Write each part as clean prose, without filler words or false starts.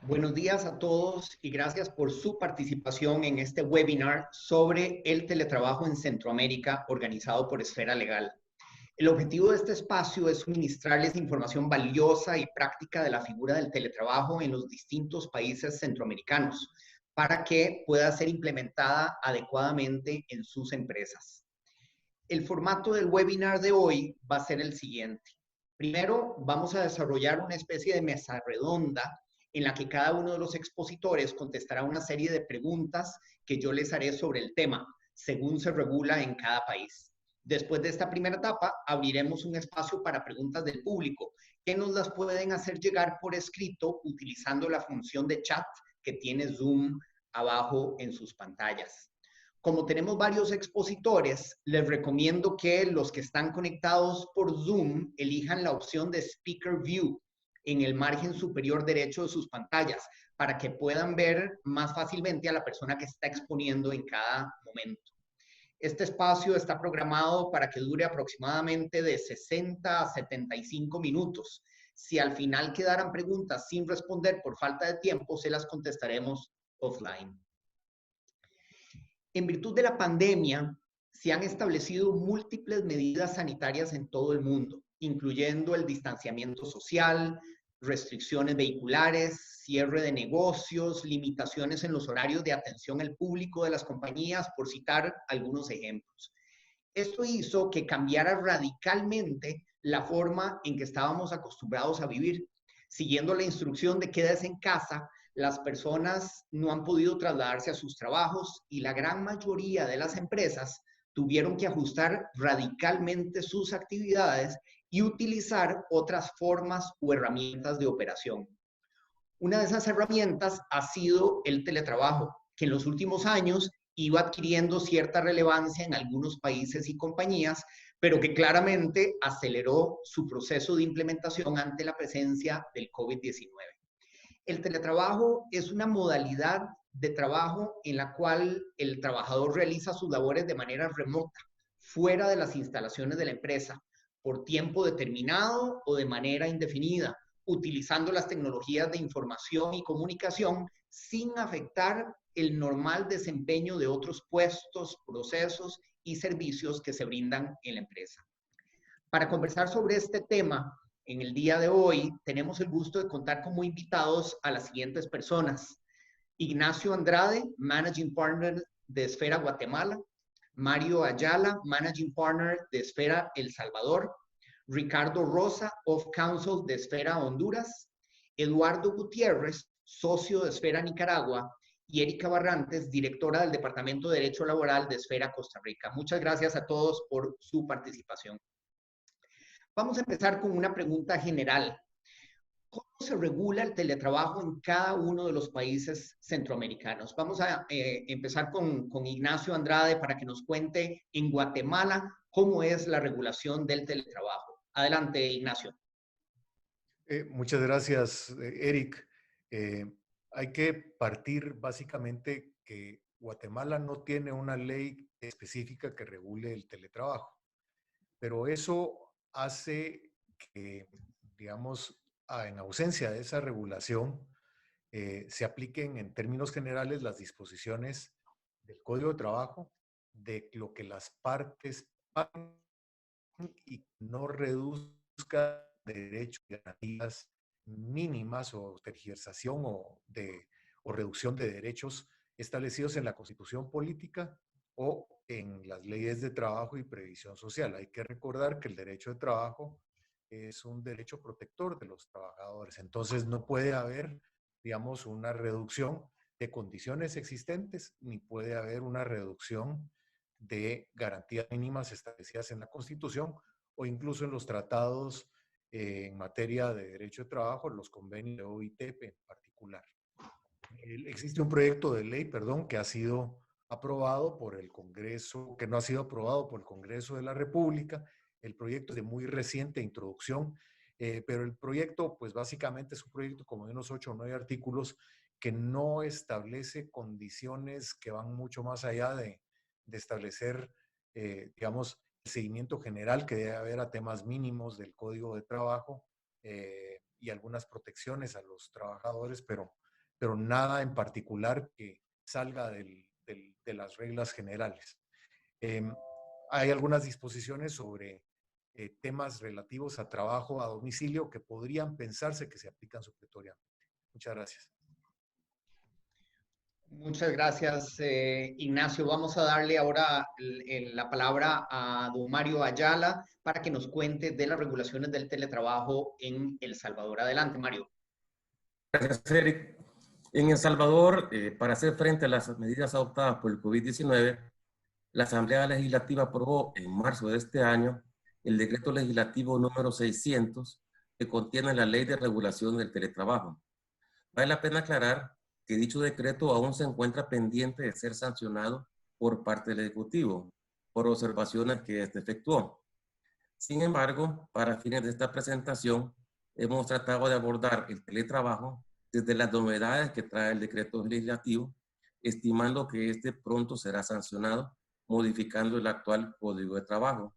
Buenos días a todos y gracias por su participación en este webinar sobre el teletrabajo en Centroamérica organizado por Esfera Legal. El objetivo de este espacio es suministrarles información valiosa y práctica de la figura del teletrabajo en los distintos países centroamericanos para que pueda ser implementada adecuadamente en sus empresas. El formato del webinar de hoy va a ser el siguiente. Primero, vamos a desarrollar una especie de mesa redonda en la que cada uno de los expositores contestará una serie de preguntas que yo les haré sobre el tema, según se regula en cada país. Después de esta primera etapa, abriremos un espacio para preguntas del público, que nos las pueden hacer llegar por escrito utilizando la función de chat que tiene Zoom abajo en sus pantallas. Como tenemos varios expositores, les recomiendo que los que están conectados por Zoom elijan la opción de Speaker View en el margen superior derecho de sus pantallas para que puedan ver más fácilmente a la persona que está exponiendo en cada momento. Este espacio está programado para que dure aproximadamente de 60 a 75 minutos. Si al final quedaran preguntas sin responder por falta de tiempo, se las contestaremos offline. En virtud de la pandemia, se han establecido múltiples medidas sanitarias en todo el mundo, incluyendo el distanciamiento social, restricciones vehiculares, cierre de negocios, limitaciones en los horarios de atención al público de las compañías, por citar algunos ejemplos. Esto hizo que cambiara radicalmente la forma en que estábamos acostumbrados a vivir. Siguiendo la instrucción de quédese en casa, las personas no han podido trasladarse a sus trabajos y la gran mayoría de las empresas tuvieron que ajustar radicalmente sus actividades y utilizar otras formas o herramientas de operación. Una de esas herramientas ha sido el teletrabajo, que en los últimos años iba adquiriendo cierta relevancia en algunos países y compañías, pero que claramente aceleró su proceso de implementación ante la presencia del COVID-19. El teletrabajo es una modalidad de trabajo en la cual el trabajador realiza sus labores de manera remota, fuera de las instalaciones de la empresa, por tiempo determinado o de manera indefinida, utilizando las tecnologías de información y comunicación sin afectar el normal desempeño de otros puestos, procesos y servicios que se brindan en la empresa. Para conversar sobre este tema, en el día de hoy tenemos el gusto de contar como invitados a las siguientes personas. Ignacio Andrade, Managing Partner de Esfera Guatemala. Mario Ayala, Managing Partner de Esfera El Salvador. Ricardo Rosa, Of Counsel de Esfera Honduras. Eduardo Gutiérrez, socio de Esfera Nicaragua. Y Erika Barrantes, directora del Departamento de Derecho Laboral de Esfera Costa Rica. Muchas gracias a todos por su participación. Vamos a empezar con una pregunta general. ¿Cómo se regula el teletrabajo en cada uno de los países centroamericanos? Vamos a empezar con Ignacio Andrade para que nos cuente en Guatemala cómo es la regulación del teletrabajo. Adelante, Ignacio. Muchas gracias, Eric. Eh, Hay que partir básicamente que Guatemala no tiene una ley específica que regule el teletrabajo, pero eso hace que, digamos, en ausencia de esa regulación, se apliquen en términos generales las disposiciones del Código de Trabajo, de lo que las partes pagan y no reduzca derechos y garantías mínimas o tergiversación o reducción de derechos establecidos en la Constitución Política o en las leyes de trabajo y previsión social. Hay que recordar que el derecho de trabajo es un derecho protector de los trabajadores. Entonces no puede haber, digamos, una reducción de condiciones existentes, ni puede haber una reducción de garantías mínimas establecidas en la Constitución o incluso en los tratados en materia de derecho de trabajo, los convenios de OIT en particular. Existe un proyecto de ley, perdón, que ha sido aprobado por el Congreso, que no ha sido aprobado por el Congreso de la República. El proyecto es de muy reciente introducción, pero el proyecto, pues básicamente es un proyecto como de unos 8 o 9 artículos que no establece condiciones que van mucho más allá de establecer, digamos, el seguimiento general que debe haber a temas mínimos del Código de Trabajo y algunas protecciones a los trabajadores, pero pero nada en particular que salga de las reglas generales. Hay algunas disposiciones sobre temas relativos a trabajo a domicilio que podrían pensarse que se aplican supletoriamente. Muchas gracias. Muchas gracias, Ignacio. Vamos a darle ahora la palabra a don Mario Ayala para que nos cuente de las regulaciones del teletrabajo en El Salvador. Adelante, Mario. Gracias, Eric. En El Salvador, para hacer frente a las medidas adoptadas por el COVID-19, la Asamblea Legislativa aprobó en marzo de este año el decreto legislativo número 600 que contiene la Ley de Regulación del Teletrabajo. Vale la pena aclarar que dicho decreto aún se encuentra pendiente de ser sancionado por parte del Ejecutivo por observaciones que éste efectuó. Sin embargo, para fines de esta presentación, hemos tratado de abordar el teletrabajo desde las novedades que trae el decreto legislativo, estimando que este pronto será sancionado, modificando el actual Código de Trabajo.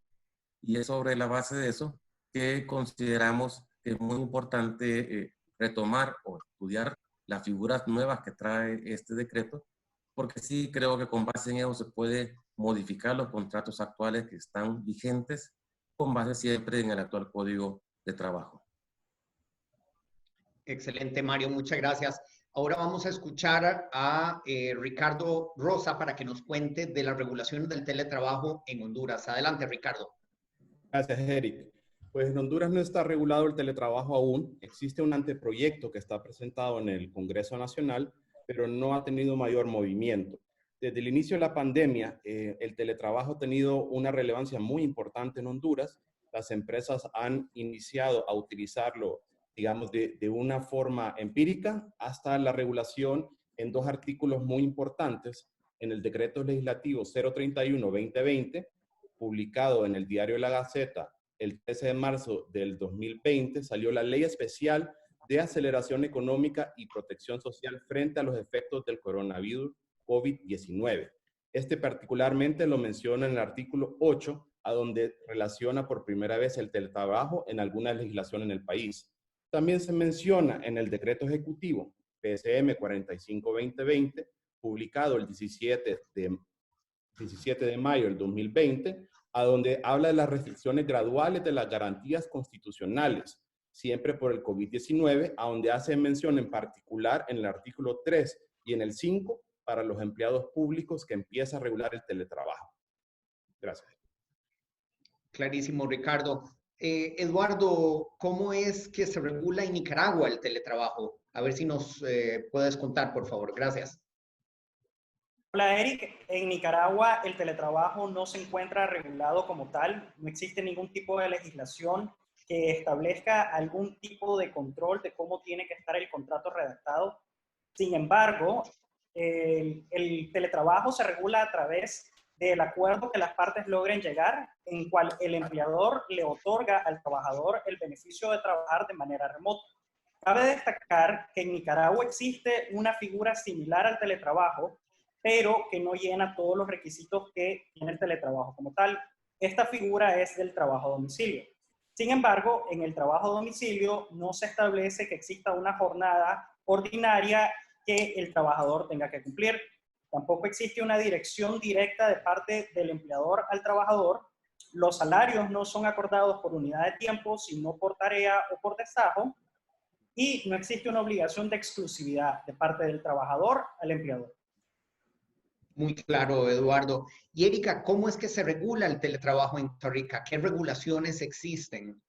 Y es sobre la base de eso que consideramos que es muy importante retomar o estudiar las figuras nuevas que trae este decreto, porque sí creo que con base en eso se puede modificar los contratos actuales que están vigentes, con base siempre en el actual Código de Trabajo. Excelente, Mario, muchas gracias. Ahora vamos a escuchar a Ricardo Rosa para que nos cuente de las regulaciones del teletrabajo en Honduras. Adelante, Ricardo. Gracias, Eric. Pues en Honduras no está regulado el teletrabajo aún. Existe un anteproyecto que está presentado en el Congreso Nacional, pero no ha tenido mayor movimiento. Desde el inicio de la pandemia, el teletrabajo ha tenido una relevancia muy importante en Honduras. Las empresas han iniciado a utilizarlo, digamos, de una forma empírica hasta la regulación en dos artículos muy importantes en el Decreto Legislativo 031-2020, publicado en el Diario La Gaceta el 13 de marzo del 2020, salió la Ley Especial de Aceleración Económica y Protección Social frente a los efectos del coronavirus COVID-19. Este particularmente lo menciona en el artículo 8, a donde relaciona por primera vez el teletrabajo en alguna legislación en el país. También se menciona en el Decreto Ejecutivo PSM 45-2020, publicado el 17 de mayo del 2020, a donde habla de las restricciones graduales de las garantías constitucionales, siempre por el COVID-19, a donde hace mención en particular en el artículo 3 y en el 5 para los empleados públicos que empieza a regular el teletrabajo. Gracias. Clarísimo, Ricardo. Eduardo, ¿cómo es que se regula en Nicaragua el teletrabajo? A ver si nos puedes contar, por favor. Gracias. Hola, Eric. En Nicaragua el teletrabajo no se encuentra regulado como tal. No existe ningún tipo de legislación que establezca algún tipo de control de cómo tiene que estar el contrato redactado. Sin embargo, el teletrabajo se regula a través del acuerdo que las partes logren llegar, en cual el empleador le otorga al trabajador el beneficio de trabajar de manera remota. Cabe destacar que en Nicaragua existe una figura similar al teletrabajo, pero que no llena todos los requisitos que tiene el teletrabajo como tal. Esta figura es del trabajo a domicilio. Sin embargo, en el trabajo a domicilio no se establece que exista una jornada ordinaria que el trabajador tenga que cumplir. Tampoco existe una dirección directa de parte del empleador al trabajador. Los salarios no son acordados por unidad de tiempo, sino por tarea o por destajo. Y no existe una obligación de exclusividad de parte del trabajador al empleador. Muy claro, Eduardo. Y Erika, ¿cómo es que se regula el teletrabajo en Costa Rica? ¿Qué regulaciones existen?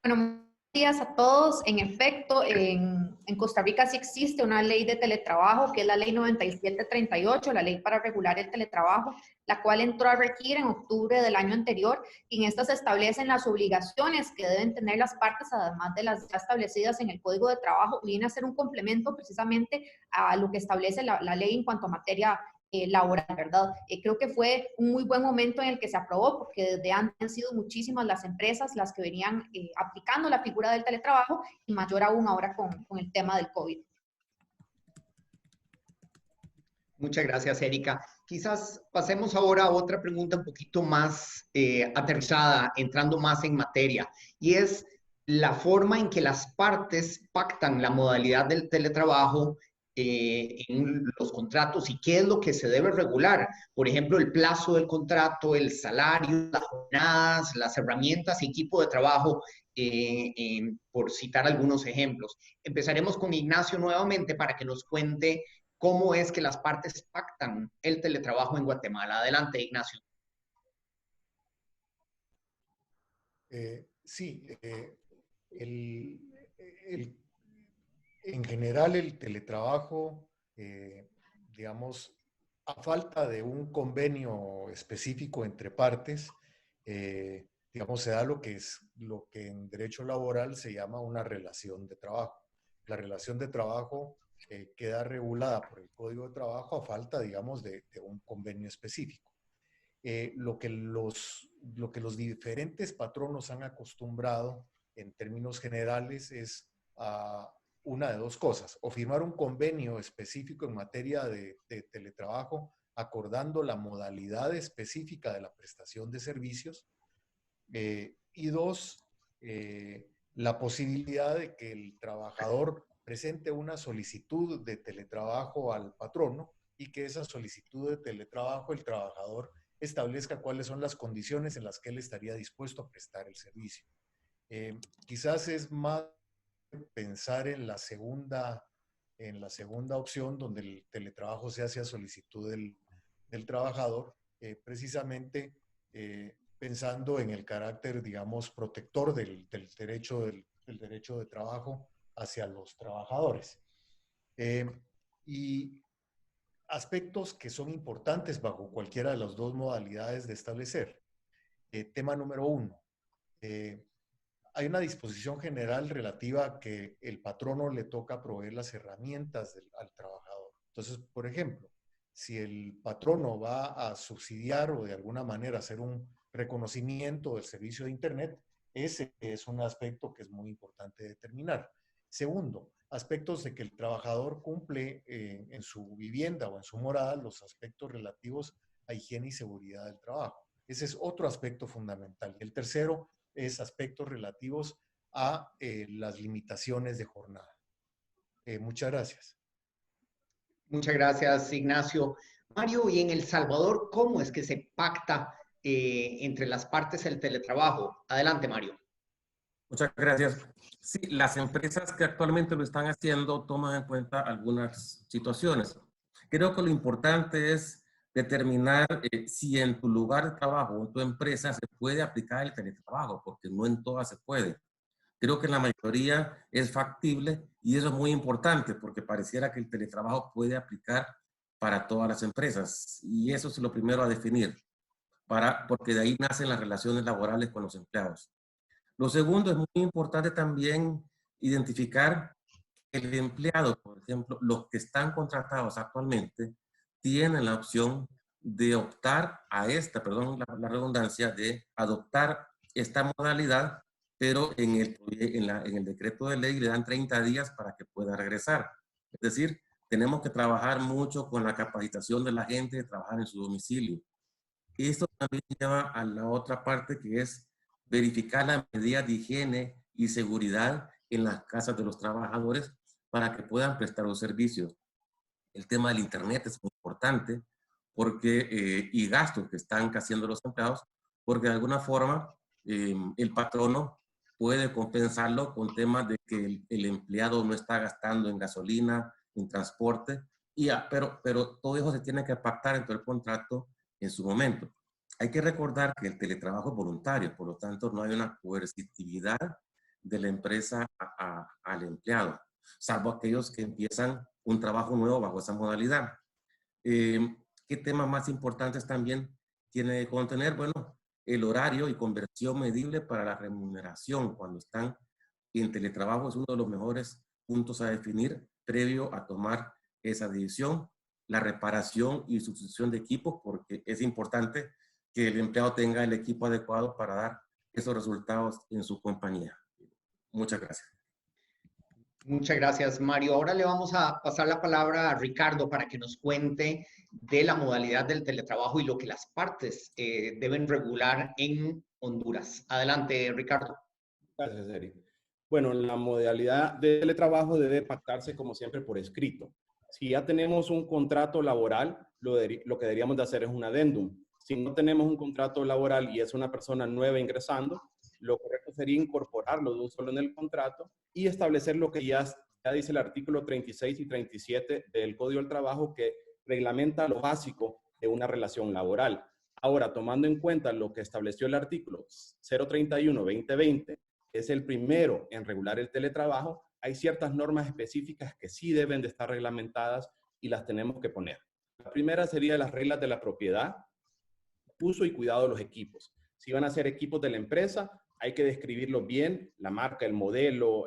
Bueno, buenos días a todos. En efecto, en Costa Rica sí existe una ley de teletrabajo, que es la ley 9738, la ley para regular el teletrabajo, la cual entró a regir en octubre del año anterior, y en esta se establecen las obligaciones que deben tener las partes, además de las ya establecidas en el Código de Trabajo. Viene a ser un complemento precisamente a lo que establece la ley en cuanto a materia laboral, ¿verdad? Creo que fue un muy buen momento en el que se aprobó, porque desde antes han sido muchísimas las empresas las que venían aplicando la figura del teletrabajo, y mayor aún ahora con el tema del COVID. Muchas gracias, Erika. Quizás pasemos ahora a otra pregunta un poquito más aterrizada, entrando más en materia, y es la forma en que las partes pactan la modalidad del teletrabajo en los contratos y qué es lo que se debe regular. Por ejemplo, el plazo del contrato, el salario, las jornadas, las herramientas, equipo de trabajo, por citar algunos ejemplos. Empezaremos con Ignacio nuevamente para que nos cuente cómo es que las partes pactan el teletrabajo en Guatemala. Adelante, Ignacio. Sí, en general el teletrabajo, digamos, a falta de un convenio específico entre partes, digamos, se da lo que en derecho laboral se llama una relación de trabajo. La relación de trabajo queda regulada por el Código de Trabajo a falta, digamos, de un convenio específico. Lo que los diferentes patronos han acostumbrado en términos generales es a una de dos cosas: o firmar un convenio específico en materia de teletrabajo, acordando la modalidad específica de la prestación de servicios, y dos, la posibilidad de que el trabajador presente una solicitud de teletrabajo al patrono y que esa solicitud de teletrabajo el trabajador establezca cuáles son las condiciones en las que él estaría dispuesto a prestar el servicio. Quizás es más pensar en la segunda opción, donde el teletrabajo se hace a solicitud del trabajador, precisamente pensando en el carácter, digamos, protector del derecho de trabajo hacia los trabajadores. Y aspectos que son importantes bajo cualquiera de las dos modalidades de establecer. Tema número 1. Hay una disposición general relativa a que el patrono le toca proveer las herramientas al trabajador. Entonces, por ejemplo, si el patrono va a subsidiar o de alguna manera hacer un reconocimiento del servicio de Internet, ese es un aspecto que es muy importante determinar. Segundo, aspectos de que el trabajador cumple en su vivienda o en su morada los aspectos relativos a higiene y seguridad del trabajo. Ese es otro aspecto fundamental. El tercero es aspectos relativos a las limitaciones de jornada. Muchas gracias. Muchas gracias, Ignacio. Mario, y en El Salvador, ¿cómo es que se pacta entre las partes el teletrabajo? Adelante, Mario. Muchas gracias. Sí, las empresas que actualmente lo están haciendo toman en cuenta algunas situaciones. Creo que lo importante es determinar si en tu lugar de trabajo o en tu empresa se puede aplicar el teletrabajo, porque no en todas se puede. Creo que en la mayoría es factible y eso es muy importante porque pareciera que el teletrabajo puede aplicar para todas las empresas y eso es lo primero a definir, porque de ahí nacen las relaciones laborales con los empleados. Lo segundo, es muy importante también identificar el empleado, por ejemplo, los que están contratados actualmente, tienen la opción de optar a la redundancia, de adoptar esta modalidad, pero en el decreto de ley le dan 30 días para que pueda regresar. Es decir, tenemos que trabajar mucho con la capacitación de la gente de trabajar en su domicilio. Esto también lleva a la otra parte, que es verificar las medidas de higiene y seguridad en las casas de los trabajadores para que puedan prestar los servicios. El tema del Internet es muy importante y gastos que están haciendo los empleados, porque de alguna forma el patrono puede compensarlo con temas de que el empleado no está gastando en gasolina, en transporte, pero todo eso se tiene que pactar en todo el contrato en su momento. Hay que recordar que el teletrabajo es voluntario, por lo tanto no hay una coercitividad de la empresa al empleado, salvo aquellos que empiezan un trabajo nuevo bajo esa modalidad. ¿Qué temas más importantes también tiene que contener? Bueno, el horario y conversión medible para la remuneración cuando están en teletrabajo es uno de los mejores puntos a definir previo a tomar esa decisión. La reparación y sustitución de equipos, porque es importante que el empleado tenga el equipo adecuado para dar esos resultados en su compañía. Muchas gracias. Muchas gracias, Mario. Ahora le vamos a pasar la palabra a Ricardo para que nos cuente de la modalidad del teletrabajo y lo que las partes deben regular en Honduras. Adelante, Ricardo. Gracias, Eric. Bueno, la modalidad de teletrabajo debe pactarse, como siempre, por escrito. Si ya tenemos un contrato laboral, lo que deberíamos de hacer es un adendum. Si no tenemos un contrato laboral y es una persona nueva ingresando, lo correcto sería incorporarlo de un solo en el contrato y establecer lo que ya dice el artículo 36 y 37 del Código del Trabajo, que reglamenta lo básico de una relación laboral. Ahora, tomando en cuenta lo que estableció el artículo 031-2020, es el primero en regular el teletrabajo, hay ciertas normas específicas que sí deben de estar reglamentadas y las tenemos que poner. La primera sería las reglas de la propiedad, uso y cuidado de los equipos. Si van a ser equipos de la empresa, hay que describirlos bien, la marca, el modelo,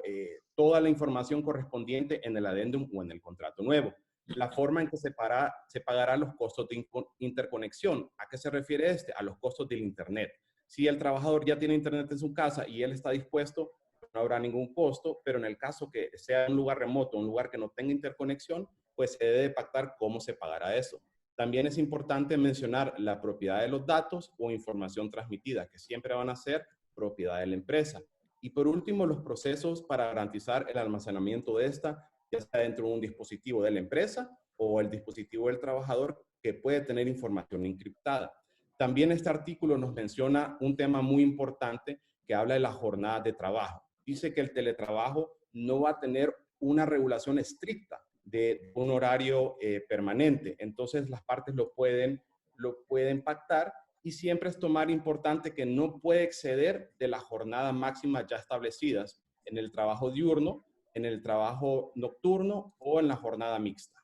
toda la información correspondiente en el adendum o en el contrato nuevo. La forma en que se pagará los costos de interconexión. ¿A qué se refiere este? A los costos del Internet. Si el trabajador ya tiene Internet en su casa y él está dispuesto, no habrá ningún costo, pero en el caso que sea un lugar remoto, un lugar que no tenga interconexión, pues se debe pactar cómo se pagará eso. También es importante mencionar la propiedad de los datos o información transmitida, que siempre van a ser propiedad de la empresa. Y por último, los procesos para garantizar el almacenamiento de esta, ya sea dentro de un dispositivo de la empresa o el dispositivo del trabajador que puede tener información encriptada. También este artículo nos menciona un tema muy importante que habla de las jornadas de trabajo. Dice que el teletrabajo no va a tener una regulación estricta de un horario permanente. Entonces las partes lo pueden pactar y siempre es tomar importante que no puede exceder de las jornadas máximas ya establecidas en el trabajo diurno, en el trabajo nocturno o en la jornada mixta.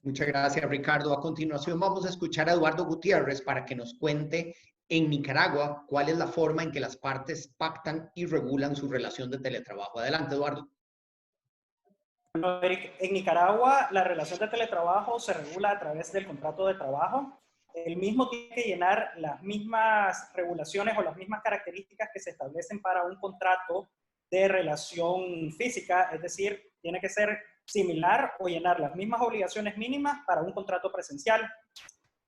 Muchas gracias, Ricardo. A continuación vamos a escuchar a Eduardo Gutiérrez para que nos cuente en Nicaragua cuál es la forma en que las partes pactan y regulan su relación de teletrabajo. Adelante, Eduardo. Bueno, Eric, en Nicaragua la relación de teletrabajo se regula a través del contrato de trabajo. El mismo tiene que llenar las mismas regulaciones o las mismas características que se establecen para un contrato de relación física, es decir, tiene que ser similar o llenar las mismas obligaciones mínimas para un contrato presencial.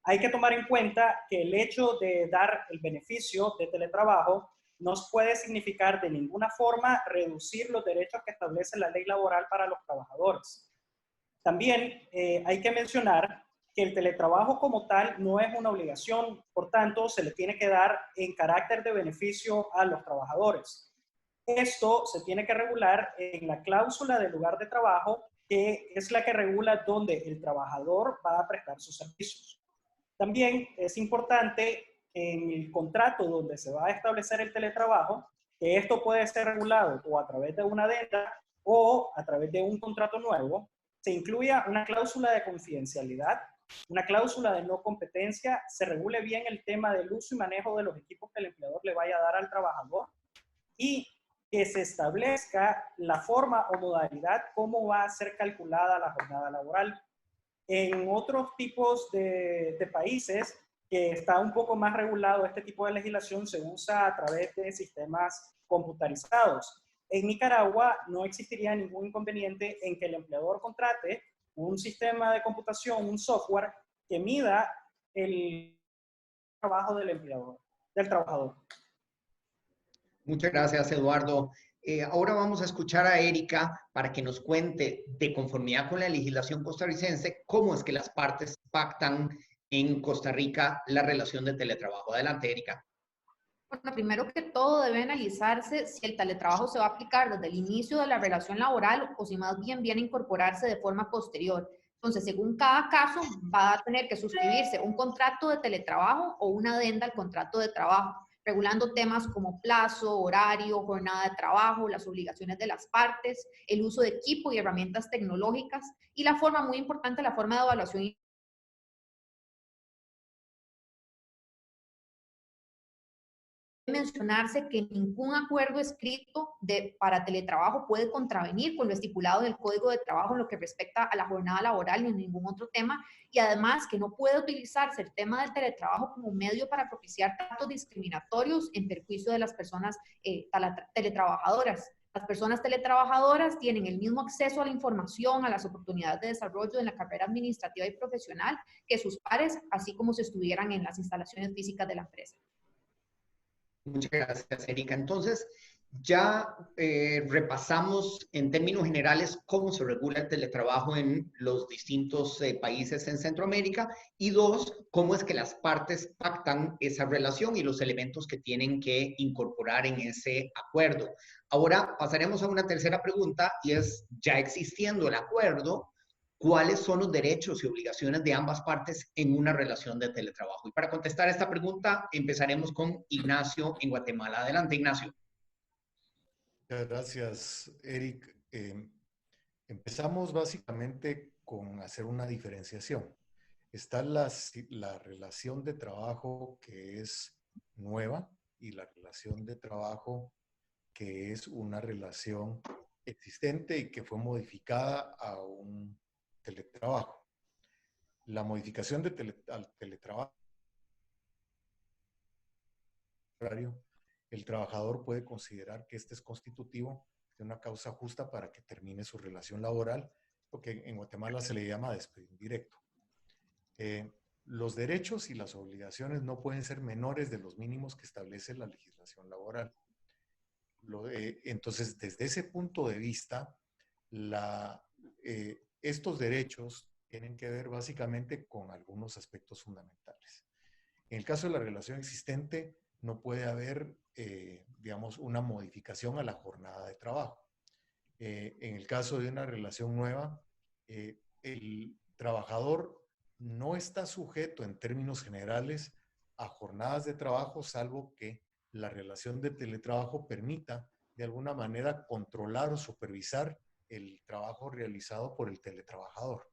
Hay que tomar en cuenta que el hecho de dar el beneficio de teletrabajo no puede significar de ninguna forma reducir los derechos que establece la ley laboral para los trabajadores. También hay que mencionar que el teletrabajo como tal no es una obligación, por tanto, se le tiene que dar en carácter de beneficio a los trabajadores. Esto se tiene que regular en la cláusula del lugar de trabajo, que es la que regula dónde el trabajador va a prestar sus servicios. También es importante en el contrato donde se va a establecer el teletrabajo, que esto puede ser regulado o a través de una adenda o a través de un contrato nuevo, se incluya una cláusula de confidencialidad, una cláusula de no competencia, se regule bien el tema del uso y manejo de los equipos que el empleador le vaya a dar al trabajador y que se establezca la forma o modalidad cómo va a ser calculada la jornada laboral. En otros tipos de países que está un poco más regulado este tipo de legislación se usa a través de sistemas computarizados. En Nicaragua no existiría ningún inconveniente en que el empleador contrate un sistema de computación, un software que mida el trabajo del empleador, del trabajador. Muchas gracias, Eduardo. Ahora vamos a escuchar a Erika para que nos cuente, de conformidad con la legislación costarricense, cómo es que las partes pactan en Costa Rica la relación de teletrabajo. Adelante, Erika. Bueno, primero que todo debe analizarse si el teletrabajo se va a aplicar desde el inicio de la relación laboral o si más bien viene a incorporarse de forma posterior. Entonces, según cada caso, va a tener que suscribirse un contrato de teletrabajo o una adenda al contrato de trabajo, regulando temas como plazo, horario, jornada de trabajo, las obligaciones de las partes, el uso de equipo y herramientas tecnológicas y la forma, muy importante, la forma de evaluación. Mencionarse que ningún acuerdo escrito para teletrabajo puede contravenir con lo estipulado en el Código de Trabajo en lo que respecta a la jornada laboral ni en ningún otro tema, y además que no puede utilizarse el tema del teletrabajo como medio para propiciar tratos discriminatorios en perjuicio de las personas teletrabajadoras. Las personas teletrabajadoras tienen el mismo acceso a la información, a las oportunidades de desarrollo en la carrera administrativa y profesional que sus pares, así como si estuvieran en las instalaciones físicas de la empresa. Muchas gracias, Erika. Entonces, ya repasamos en términos generales cómo se regula el teletrabajo en los distintos países en Centroamérica y dos, cómo es que las partes pactan esa relación y los elementos que tienen que incorporar en ese acuerdo. Ahora pasaremos a una tercera pregunta y es, ya existiendo el acuerdo, ¿cuáles son los derechos y obligaciones de ambas partes en una relación de teletrabajo? Y para contestar esta pregunta empezaremos con Ignacio en Guatemala. Adelante, Ignacio. Muchas gracias, Eric. Empezamos básicamente con hacer una diferenciación. Está la relación de trabajo que es nueva y la relación de trabajo que es una relación existente y que fue modificada a un teletrabajo. La modificación al teletrabajo, el trabajador puede considerar que este es constitutivo de una causa justa para que termine su relación laboral, lo que en Guatemala se le llama despido indirecto. Los derechos y las obligaciones no pueden ser menores de los mínimos que establece la legislación laboral. Entonces, desde ese punto de vista, estos derechos tienen que ver básicamente con algunos aspectos fundamentales. En el caso de la relación existente, no puede haber, digamos, una modificación a la jornada de trabajo. En el caso de una relación nueva, el trabajador no está sujeto en términos generales a jornadas de trabajo, salvo que la relación de teletrabajo permita de alguna manera controlar o supervisar el trabajo realizado por el teletrabajador.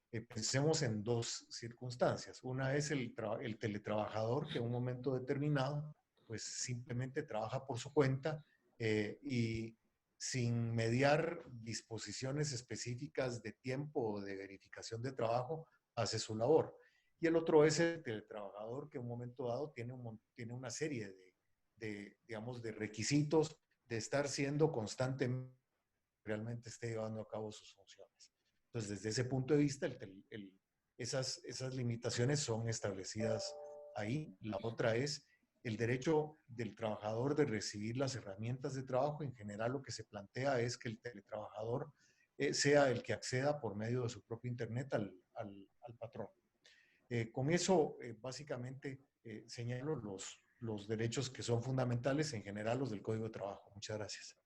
Pensemos en dos circunstancias. Una es el teletrabajador que en un momento determinado pues simplemente trabaja por su cuenta y sin mediar disposiciones específicas de tiempo o de verificación de trabajo, hace su labor. Y el otro es el teletrabajador que en un momento dado tiene una serie digamos, de requisitos de estar siendo constantemente, realmente esté llevando a cabo sus funciones. Entonces, desde ese punto de vista, esas limitaciones son establecidas ahí. La otra es el derecho del trabajador de recibir las herramientas de trabajo. En general, lo que se plantea es que el teletrabajador sea el que acceda por medio de su propio internet al patrón. Con eso, básicamente, señalo los derechos que son fundamentales, en general los del Código de Trabajo. Muchas gracias.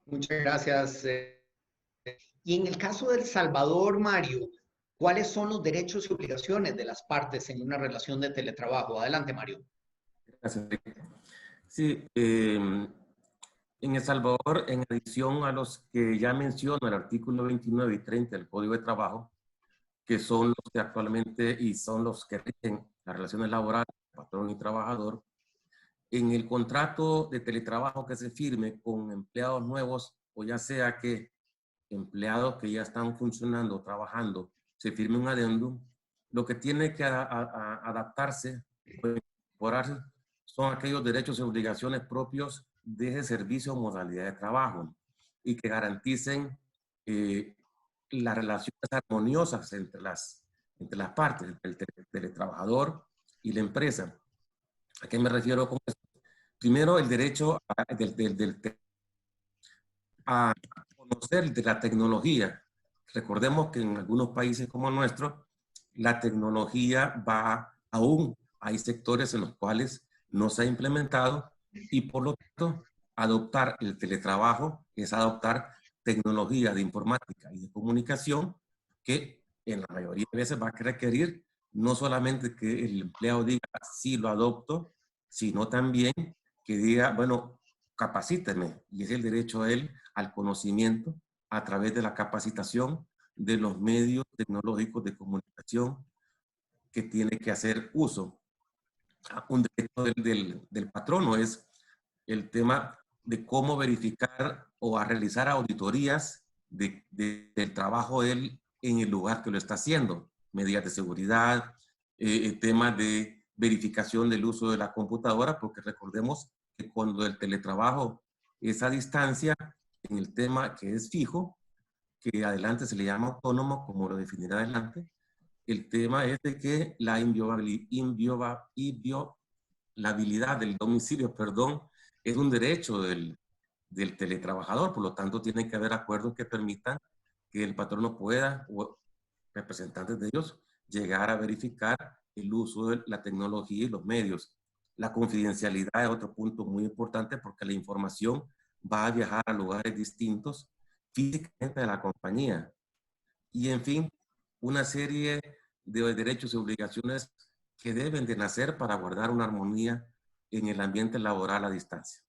Muchas gracias. Y en el caso de El Salvador, Mario, ¿cuáles son los derechos y obligaciones de las partes en una relación de teletrabajo? Adelante, Mario. Gracias. Sí, en El Salvador, en adición a los que ya menciono, el artículo 29 y 30 del Código de Trabajo, que son los que actualmente y son los que rigen las relaciones laborales, patrón y trabajador, en el contrato de teletrabajo que se firme con empleados nuevos, o ya sea que empleados que ya están funcionando, trabajando, se firme un adendum, lo que tiene que adaptarse o incorporarse son aquellos derechos y obligaciones propios de ese servicio o modalidad de trabajo y que garanticen las relaciones armoniosas entre las partes, entre el teletrabajador y la empresa. ¿A qué me refiero con esto? Primero, el derecho a conocer de la tecnología. Recordemos que en algunos países como el nuestro, la tecnología aún hay sectores en los cuales no se ha implementado y por lo tanto adoptar el teletrabajo es adoptar tecnología de informática y de comunicación que en la mayoría de veces va a requerir no solamente que el empleado diga sí lo adopto, sino también que diga, bueno, capacíteme, y es el derecho a él al conocimiento a través de la capacitación de los medios tecnológicos de comunicación que tiene que hacer uso. Un derecho del patrono es el tema de cómo verificar o a realizar auditorías del trabajo de él en el lugar que lo está haciendo, medidas de seguridad, temas de verificación del uso de la computadora, porque recordemos que cuando el teletrabajo es a distancia, en el tema que es fijo, que adelante se le llama autónomo, como lo definirá adelante, el tema es de que la inviolabilidad del domicilio, perdón, es un derecho del del teletrabajador. Por lo tanto, tiene que haber acuerdos que permitan que el patrono pueda, o representantes de ellos, llegar a verificar el uso de la tecnología y los medios. La confidencialidad es otro punto muy importante porque la información va a viajar a lugares distintos físicamente de la compañía. Y en fin, una serie de derechos y obligaciones que deben de nacer para guardar una armonía en el ambiente laboral a distancia.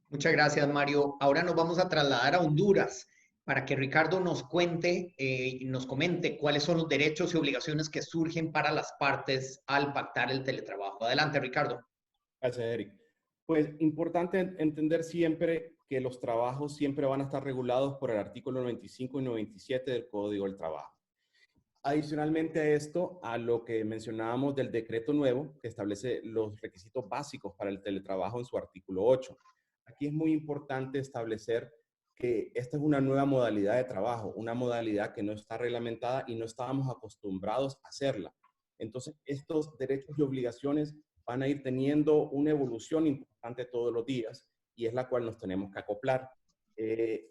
Muchas gracias, Mario. Ahora nos vamos a trasladar a Honduras para que Ricardo nos cuente y nos comente cuáles son los derechos y obligaciones que surgen para las partes al pactar el teletrabajo. Adelante, Ricardo. Gracias, Eric. Pues importante entender siempre que los trabajos siempre van a estar regulados por el artículo 95 y 97 del Código del Trabajo. Adicionalmente a esto, a lo que mencionábamos del decreto nuevo, que establece los requisitos básicos para el teletrabajo en su artículo 8. Aquí es muy importante establecer que esta es una nueva modalidad de trabajo, una modalidad que no está reglamentada y no estábamos acostumbrados a hacerla. Entonces, estos derechos y obligaciones van a ir teniendo una evolución importante todos los días y es la cual nos tenemos que acoplar.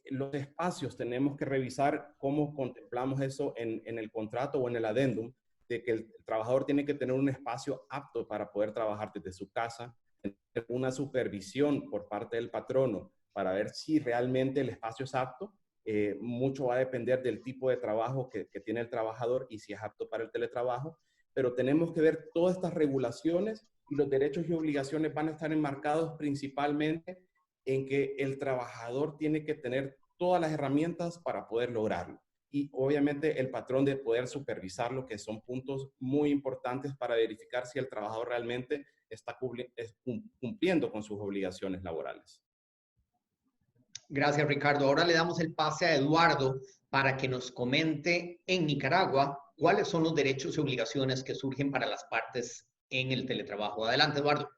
Los espacios tenemos que revisar cómo contemplamos eso en el contrato o en el adendum, de que el trabajador tiene que tener un espacio apto para poder trabajar desde su casa, tener una supervisión por parte del patrono para ver si realmente el espacio es apto. Mucho va a depender del tipo de trabajo que tiene el trabajador y si es apto para el teletrabajo, pero tenemos que ver todas estas regulaciones y los derechos y obligaciones van a estar enmarcados principalmente en que el trabajador tiene que tener todas las herramientas para poder lograrlo. Y obviamente el patrón de poder supervisarlo, que son puntos muy importantes para verificar si el trabajador realmente está cumpliendo con sus obligaciones laborales. Gracias, Ricardo. Ahora le damos el pase a Eduardo para que nos comente en Nicaragua cuáles son los derechos y obligaciones que surgen para las partes en el teletrabajo. Adelante, Eduardo.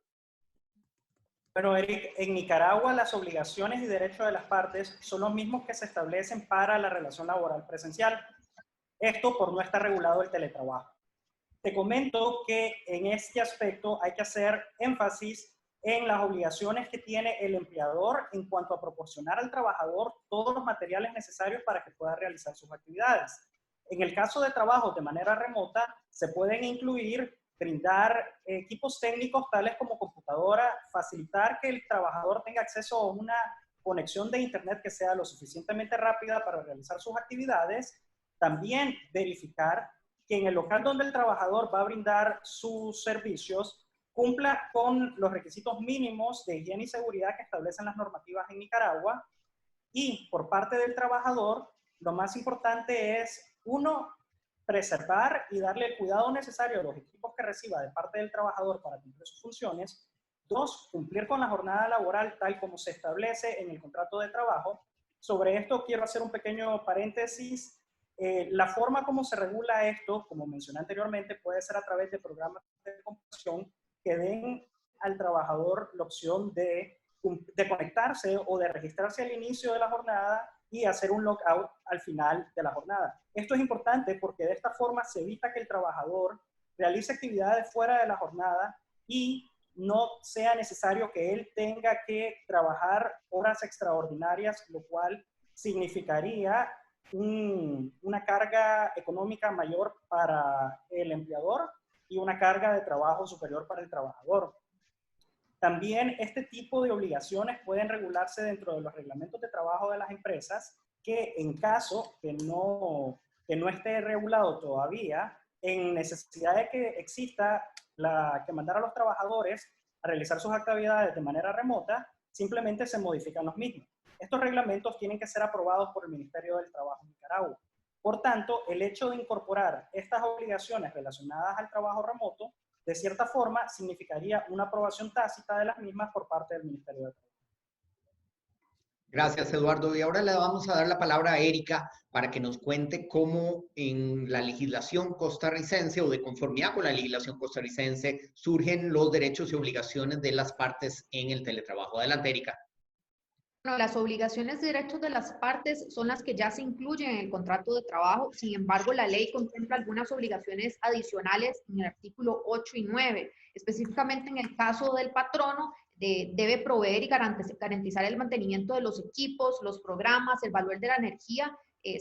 Bueno, Eric, en Nicaragua las obligaciones y derechos de las partes son los mismos que se establecen para la relación laboral presencial. Esto por no estar regulado el teletrabajo. Te comento que en este aspecto hay que hacer énfasis en las obligaciones que tiene el empleador en cuanto a proporcionar al trabajador todos los materiales necesarios para que pueda realizar sus actividades. En el caso de trabajos de manera remota, se pueden incluir brindar equipos técnicos tales como computadora, facilitar que el trabajador tenga acceso a una conexión de internet que sea lo suficientemente rápida para realizar sus actividades. También verificar que en el local donde el trabajador va a brindar sus servicios cumpla con los requisitos mínimos de higiene y seguridad que establecen las normativas en Nicaragua. Y por parte del trabajador, lo más importante es, uno, preservar y darle el cuidado necesario a los equipos que reciba de parte del trabajador para cumplir sus funciones. Dos, cumplir con la jornada laboral tal como se establece en el contrato de trabajo. Sobre esto quiero hacer un pequeño paréntesis. La forma como se regula esto, como mencioné anteriormente, puede ser a través de programas de computación que den al trabajador la opción de conectarse o de registrarse al inicio de la jornada y hacer un logout al final de la jornada. Esto es importante porque de esta forma se evita que el trabajador realice actividades fuera de la jornada y no sea necesario que él tenga que trabajar horas extraordinarias, lo cual significaría una carga económica mayor para el empleador y una carga de trabajo superior para el trabajador. También este tipo de obligaciones pueden regularse dentro de los reglamentos de trabajo de las empresas, que en caso que no esté regulado todavía, en necesidad de que exista que mandar a los trabajadores a realizar sus actividades de manera remota, simplemente se modifican los mismos. Estos reglamentos tienen que ser aprobados por el Ministerio del Trabajo en Nicaragua. Por tanto, el hecho de incorporar estas obligaciones relacionadas al trabajo remoto de cierta forma, significaría una aprobación tácita de las mismas por parte del Ministerio de Trabajo. Gracias, Eduardo. Y ahora le vamos a dar la palabra a Erika para que nos cuente cómo en la legislación costarricense o de conformidad con la legislación costarricense surgen los derechos y obligaciones de las partes en el teletrabajo. Adelante, Erika. Bueno, las obligaciones y derechos de las partes son las que ya se incluyen en el contrato de trabajo. Sin embargo, la ley contempla algunas obligaciones adicionales en el artículo 8 y 9. Específicamente en el caso del patrono, debe proveer y garantizar el mantenimiento de los equipos, los programas, el valor de la energía,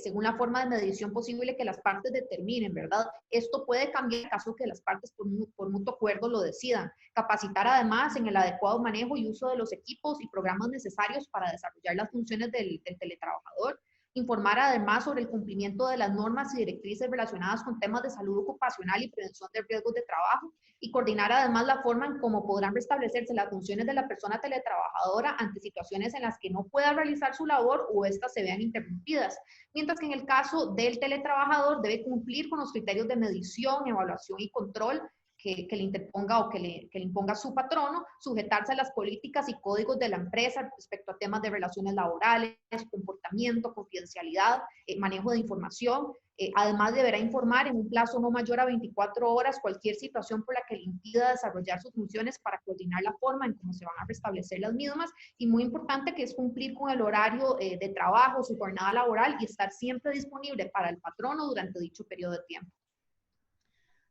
según la forma de medición posible que las partes determinen, ¿verdad? Esto puede cambiar en caso que las partes por mutuo acuerdo lo decidan. Capacitar además en el adecuado manejo y uso de los equipos y programas necesarios para desarrollar las funciones del teletrabajador. Informar además sobre el cumplimiento de las normas y directrices relacionadas con temas de salud ocupacional y prevención de riesgos de trabajo, y coordinar además la forma en cómo podrán restablecerse las funciones de la persona teletrabajadora ante situaciones en las que no pueda realizar su labor o éstas se vean interrumpidas. Mientras que en el caso del teletrabajador debe cumplir con los criterios de medición, evaluación y control que le interponga o que le imponga su patrono, sujetarse a las políticas y códigos de la empresa respecto a temas de relaciones laborales, comportamiento, confidencialidad, manejo de información. Además, deberá informar en un plazo no mayor a 24 horas cualquier situación por la que le impida desarrollar sus funciones para coordinar la forma en cómo se van a restablecer las mismas. Y muy importante, que es cumplir con el horario de trabajo, su jornada laboral, y estar siempre disponible para el patrono durante dicho periodo de tiempo.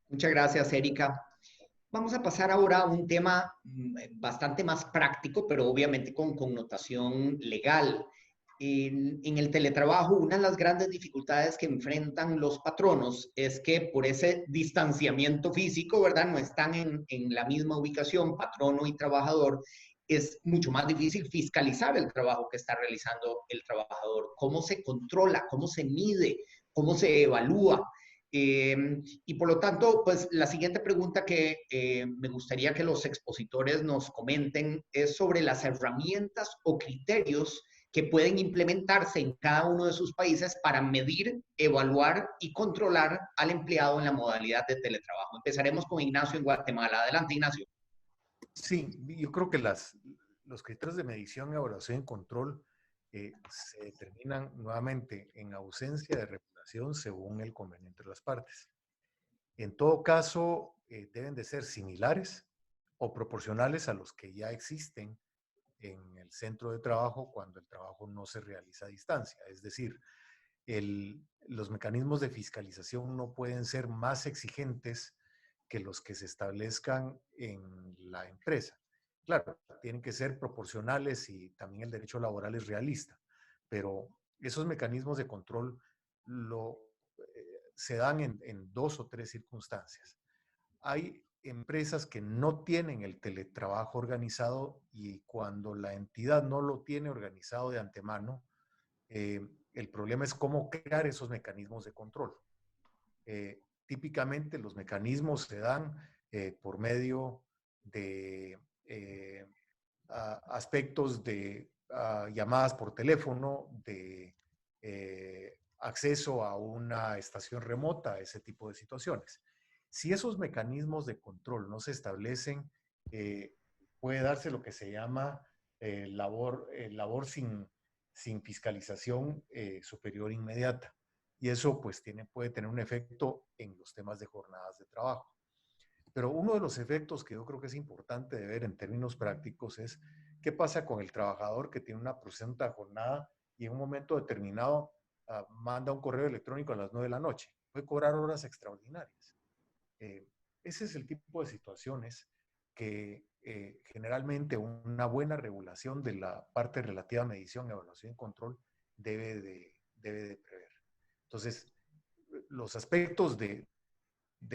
Muchas gracias, Erika. Vamos a pasar ahora a un tema bastante más práctico, pero obviamente con connotación legal. En el teletrabajo, una de las grandes dificultades que enfrentan los patronos es que por ese distanciamiento físico, ¿verdad? No están en la misma ubicación, patrono y trabajador. Es mucho más difícil fiscalizar el trabajo que está realizando el trabajador. ¿Cómo se controla? ¿Cómo se mide? ¿Cómo se evalúa? Y por lo tanto, pues la siguiente pregunta que me gustaría que los expositores nos comenten es sobre las herramientas o criterios que pueden implementarse en cada uno de sus países para medir, evaluar y controlar al empleado en la modalidad de teletrabajo. Empezaremos con Ignacio en Guatemala. Adelante, Ignacio. Sí, yo creo que los criterios de medición, evaluación y control se determinan nuevamente en ausencia de regulación según el convenio entre las partes. En todo caso, deben de ser similares o proporcionales a los que ya existen en el centro de trabajo cuando el trabajo no se realiza a distancia. Es decir, los mecanismos de fiscalización no pueden ser más exigentes que los que se establezcan en la empresa. Claro, tienen que ser proporcionales y también el derecho laboral es realista, pero esos mecanismos de control se dan en 2 o 3 circunstancias. Hay empresas que no tienen el teletrabajo organizado y cuando la entidad no lo tiene organizado de antemano, el problema es cómo crear esos mecanismos de control. Típicamente los mecanismos se dan por medio de aspectos de llamadas por teléfono, de acceso a una estación remota, ese tipo de situaciones. Si esos mecanismos de control no se establecen, puede darse lo que se llama labor sin fiscalización superior inmediata. Y eso pues puede tener un efecto en los temas de jornadas de trabajo. Pero uno de los efectos que yo creo que es importante de ver en términos prácticos es qué pasa con el trabajador que tiene una presunta jornada y en un momento determinado manda un correo electrónico a las 9 de la noche. Puede cobrar horas extraordinarias. Ese es el tipo de situaciones que generalmente una buena regulación de la parte relativa a medición, evaluación y control debe de prever. Entonces, los aspectos de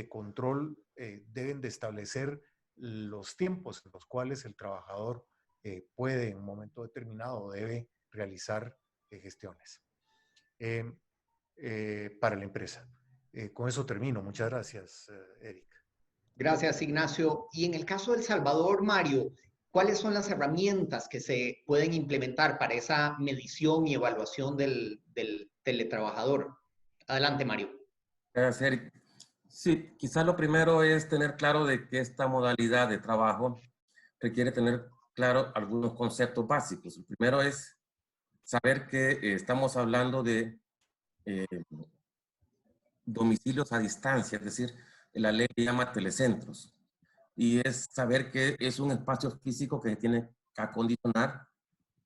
control deben de establecer los tiempos en los cuales el trabajador puede en un momento determinado debe realizar gestiones para la empresa. Con eso termino. Muchas gracias, Eric. Gracias, Ignacio. Y en el caso de El Salvador, Mario, ¿cuáles son las herramientas que se pueden implementar para esa medición y evaluación del teletrabajador? Adelante, Mario. Gracias, Eric. Sí, quizás lo primero es tener claro de que esta modalidad de trabajo requiere tener claro algunos conceptos básicos. El primero es saber que estamos hablando de domicilios a distancia, es decir, la ley llama telecentros. Y es saber que es un espacio físico que se tiene que acondicionar,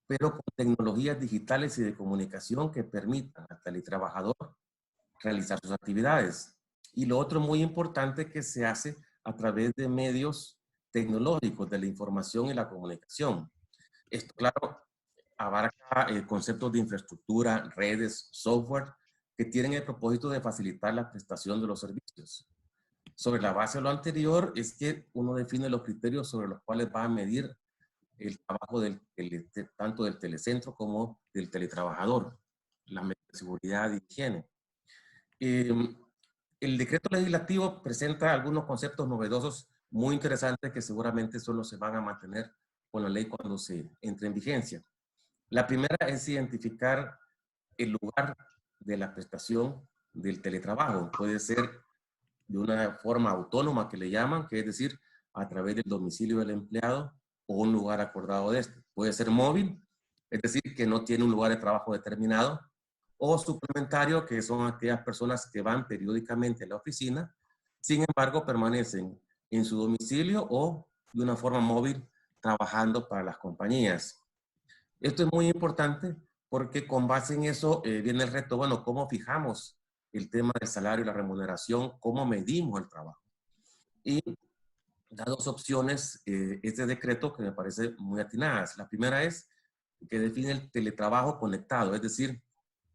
pero con tecnologías digitales y de comunicación que permitan al teletrabajador realizar sus actividades. Y lo otro muy importante que se hace a través de medios tecnológicos de la información y la comunicación. Esto, claro, abarca conceptos de infraestructura, redes, software, que tienen el propósito de facilitar la prestación de los servicios. Sobre la base de lo anterior, es que uno define los criterios sobre los cuales va a medir el trabajo tanto del telecentro como del teletrabajador, la medidas de seguridad y higiene. El decreto legislativo presenta algunos conceptos novedosos muy interesantes que seguramente solo se van a mantener con la ley cuando se entre en vigencia. La primera es identificar el lugar de la prestación del teletrabajo. Puede ser de una forma autónoma que le llaman, que es decir, a través del domicilio del empleado o un lugar acordado de este. Puede ser móvil, es decir, que no tiene un lugar de trabajo determinado, o suplementario, que son aquellas personas que van periódicamente a la oficina, sin embargo permanecen en su domicilio o de una forma móvil trabajando para las compañías. Esto es muy importante porque con base en eso viene el reto, bueno, ¿cómo fijamos el tema del salario y la remuneración? ¿Cómo medimos el trabajo? Y da dos opciones este decreto que me parece muy atinadas. La primera es que define el teletrabajo conectado, es decir,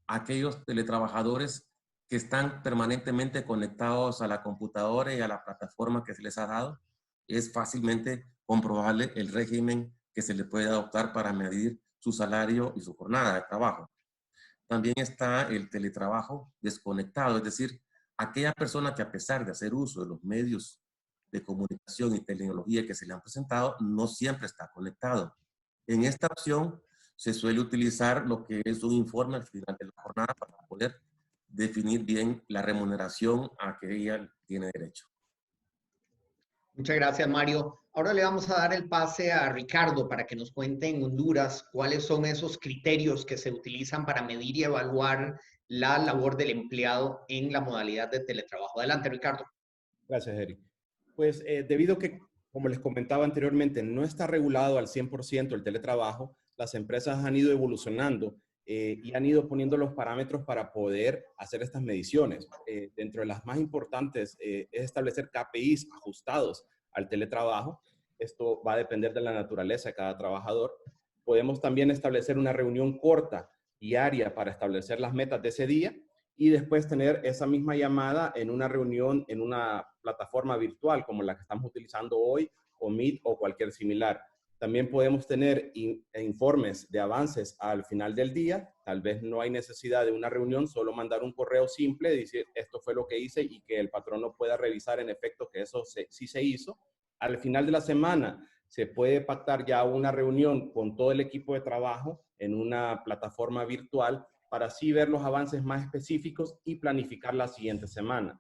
aquellos teletrabajadores que están permanentemente conectados a la computadora y a la plataforma que se les ha dado. Es fácilmente comprobable el régimen que se le puede adoptar para medir su salario y su jornada de trabajo. También está el teletrabajo desconectado, es decir, aquella persona que a pesar de hacer uso de los medios de comunicación y tecnología que se le han presentado, no siempre está conectado. En esta opción se suele utilizar lo que es un informe al final de la jornada para poder definir bien la remuneración a que ella tiene derecho. Muchas gracias, Mario. Ahora le vamos a dar el pase a Ricardo para que nos cuente en Honduras cuáles son esos criterios que se utilizan para medir y evaluar la labor del empleado en la modalidad de teletrabajo. Adelante, Ricardo. Gracias, Eric. Pues debido a que, como les comentaba anteriormente, no está regulado al 100% el teletrabajo, las empresas han ido evolucionando y han ido poniendo los parámetros para poder hacer estas mediciones. Dentro de las más importantes es establecer KPIs ajustados al teletrabajo. Esto va a depender de la naturaleza de cada trabajador. Podemos también establecer una reunión corta, diaria, para establecer las metas de ese día y después tener esa misma llamada en una reunión en una plataforma virtual como la que estamos utilizando hoy, o Meet o cualquier similar. También podemos tener informes de avances al final del día. Tal vez no hay necesidad de una reunión, solo mandar un correo simple, decir esto fue lo que hice y que el patrono pueda revisar en efecto que eso sí se hizo. Al final de la semana se puede pactar ya una reunión con todo el equipo de trabajo en una plataforma virtual para así ver los avances más específicos y planificar la siguiente semana.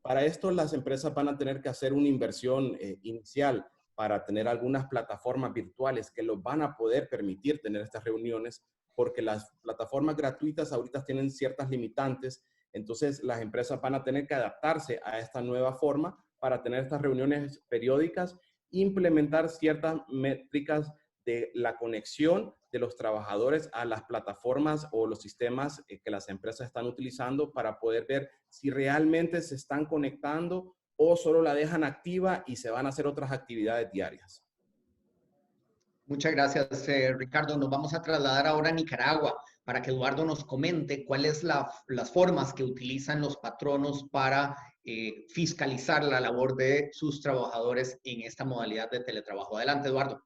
Para esto, las empresas van a tener que hacer una inversión inicial para tener algunas plataformas virtuales que los van a poder permitir tener estas reuniones, porque las plataformas gratuitas ahorita tienen ciertas limitantes, entonces las empresas van a tener que adaptarse a esta nueva forma para tener estas reuniones periódicas, implementar ciertas métricas de la conexión de los trabajadores a las plataformas o los sistemas que las empresas están utilizando para poder ver si realmente se están conectando o solo la dejan activa y se van a hacer otras actividades diarias. Muchas gracias, Ricardo. Nos vamos a trasladar ahora a Nicaragua para que Eduardo nos comente cuáles las formas que utilizan los patronos para fiscalizar la labor de sus trabajadores en esta modalidad de teletrabajo. Adelante, Eduardo.